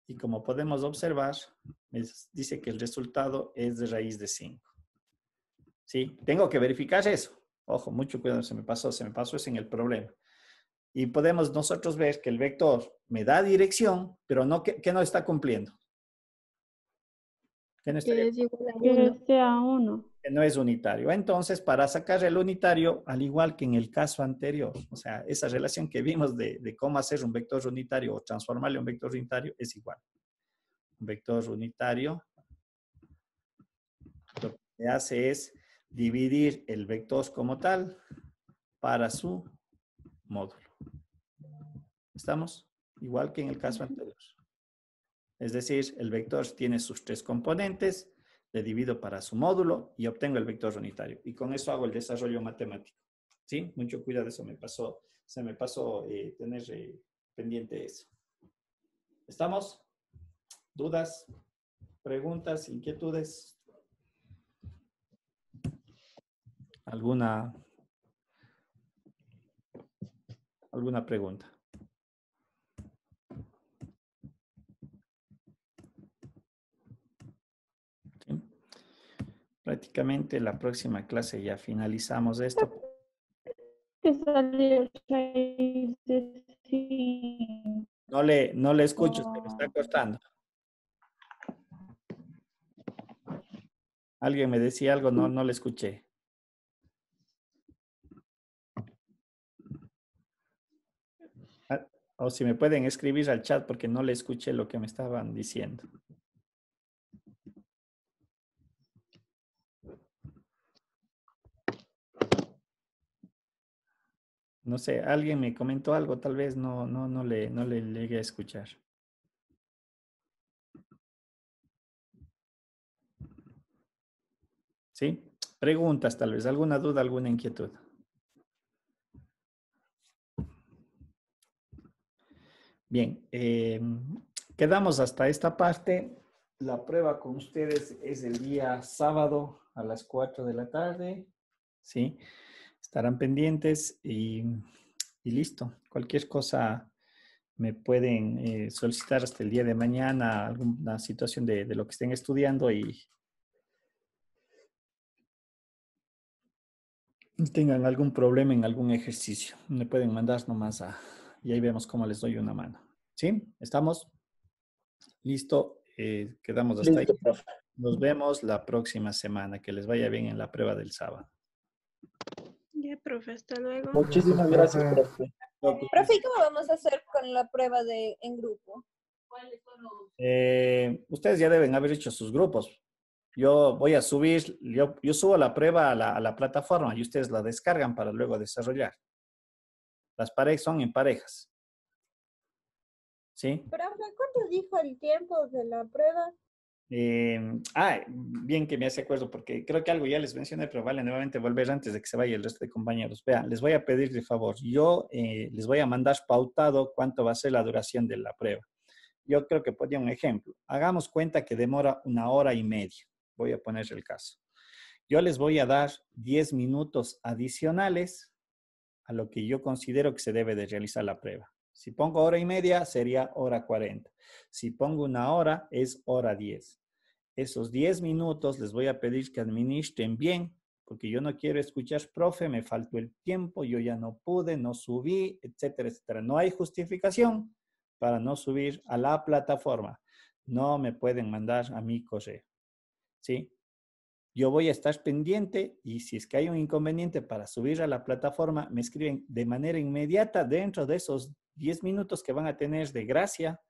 [SPEAKER 1] y como podemos observar, dice que el resultado es de raíz de 5. ¿Sí? Tengo que verificar eso. Ojo, mucho cuidado, se me pasó eso en el problema. Y podemos nosotros ver que el vector me da dirección, pero no que no está cumpliendo. Que no,
[SPEAKER 6] Que es igual a
[SPEAKER 2] Que
[SPEAKER 6] 1.
[SPEAKER 2] sea 1.
[SPEAKER 1] que no es unitario. Entonces, para sacar el unitario, al igual que en el caso anterior, o sea, esa relación que vimos de cómo hacer un vector unitario o transformarle a un vector unitario es igual. Un vector unitario lo que hace es dividir el vector como tal para su módulo. ¿Estamos? Igual que en el caso anterior. Es decir, el vector tiene sus 3 componentes, le divido para su módulo y obtengo el vector unitario. Y con eso hago el desarrollo matemático. ¿Sí? Mucho cuidado, se me pasó tener pendiente eso. ¿Estamos? ¿Dudas? ¿Preguntas? ¿Inquietudes? ¿Alguna pregunta? ¿Sí? Prácticamente la próxima clase ya finalizamos esto.
[SPEAKER 2] Que salió 6 de 5.
[SPEAKER 1] No le escucho, se me está cortando. Alguien me decía algo, no le escuché. O si me pueden escribir al chat porque no le escuché lo que me estaban diciendo. No sé, alguien me comentó algo, tal vez no le llegué a escuchar. ¿Sí? Preguntas tal vez, alguna duda, alguna inquietud. Bien, quedamos hasta esta parte. La prueba con ustedes es el día sábado a las 4 de la tarde. ¿Sí? Estarán pendientes y listo. Cualquier cosa me pueden solicitar hasta el día de mañana alguna situación de lo que estén estudiando y tengan algún problema en algún ejercicio. Me pueden mandar nomás y ahí vemos cómo les doy una mano. ¿Sí? ¿Estamos? Listo. Quedamos hasta ahí.
[SPEAKER 7] Profe.
[SPEAKER 1] Nos vemos la próxima semana. Que les vaya bien en la prueba del sábado.
[SPEAKER 6] Ya, profe, hasta luego.
[SPEAKER 7] Muchísimas gracias, profe.
[SPEAKER 5] Profe, ¿y cómo vamos a hacer con la prueba en grupo?
[SPEAKER 1] Ustedes ya deben haber hecho sus grupos. Yo voy a subir, yo subo la prueba a la plataforma y ustedes la descargan para luego desarrollar. Las parejas son en parejas. ¿Sí?
[SPEAKER 3] Profe, ¿cuánto dijo el tiempo de la prueba?
[SPEAKER 1] Bien que me hace acuerdo porque creo que algo ya les mencioné, pero vale nuevamente volver antes de que se vaya el resto de compañeros. Vean, les voy a pedir de favor, yo les voy a mandar pautado cuánto va a ser la duración de la prueba. Yo creo que ponía un ejemplo. Hagamos cuenta que demora 1 hora y media. Voy a poner el caso. Yo les voy a dar 10 minutos adicionales a lo que yo considero que se debe de realizar la prueba. Si pongo 1 hora y media, sería 1:40. Si pongo 1 hora, es 1:10. Esos 10 minutos les voy a pedir que administren bien, porque yo no quiero escuchar, profe, me faltó el tiempo, yo ya no pude, no subí, etcétera, etcétera. No hay justificación para no subir a la plataforma. No me pueden mandar a mi correo. ¿Sí? Yo voy a estar pendiente y si es que hay un inconveniente para subir a la plataforma, me escriben de manera inmediata dentro de esos 10 minutos que van a tener de gracia,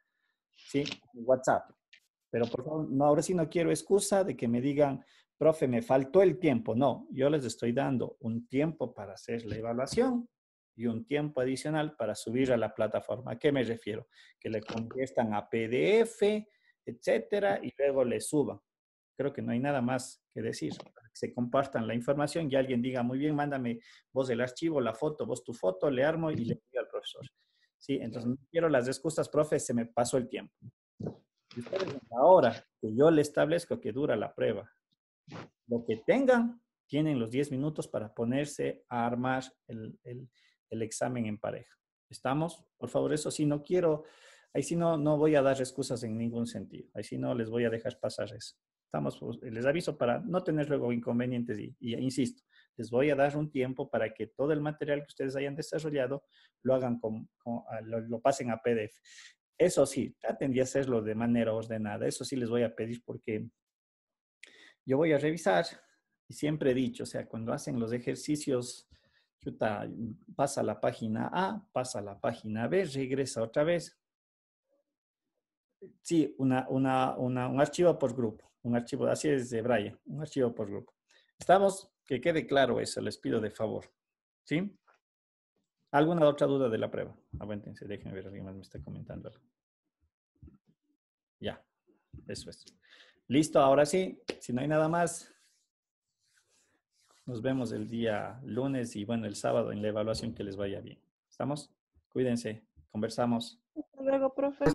[SPEAKER 1] ¿sí? WhatsApp. Pero por favor, no, ahora sí no quiero excusa de que me digan, profe, me faltó el tiempo. No, yo les estoy dando un tiempo para hacer la evaluación y un tiempo adicional para subir a la plataforma. ¿A qué me refiero? Que le conviertan a PDF, etcétera, y luego le suban. Creo que no hay nada más que decir. Para que se compartan la información y alguien diga, muy bien, mándame vos el archivo, la foto, vos tu foto, le armo y le envío al profesor. Sí, entonces no quiero las excusas, profe, se me pasó el tiempo. Y ustedes ahora que yo le establezco que dura la prueba, lo que tengan, tienen los 10 minutos para ponerse a armar el examen en pareja. ¿Estamos? Por favor, eso sí, no quiero, ahí sí no voy a dar excusas en ningún sentido. Ahí sí no les voy a dejar pasar eso. Estamos, les aviso para no tener luego inconvenientes y insisto, les voy a dar un tiempo para que todo el material que ustedes hayan desarrollado lo hagan lo pasen a PDF. Eso sí, traten de hacerlo de manera ordenada. Eso sí les voy a pedir porque yo voy a revisar y siempre he dicho, o sea, cuando hacen los ejercicios, chuta, pasa a la página A, pasa a la página B, regresa otra vez. Sí, un archivo por grupo, un archivo, así es de Braille, un archivo por grupo. ¿Estamos? Que quede claro eso, les pido de favor. ¿Sí? ¿Alguna otra duda de la prueba? Aguántense, déjenme ver, alguien más me está comentando algo. Ya, eso es. Listo, ahora sí, si no hay nada más, nos vemos el día lunes y bueno, el sábado en la evaluación que les vaya bien. ¿Estamos? Cuídense, conversamos.
[SPEAKER 3] Hasta luego, profe.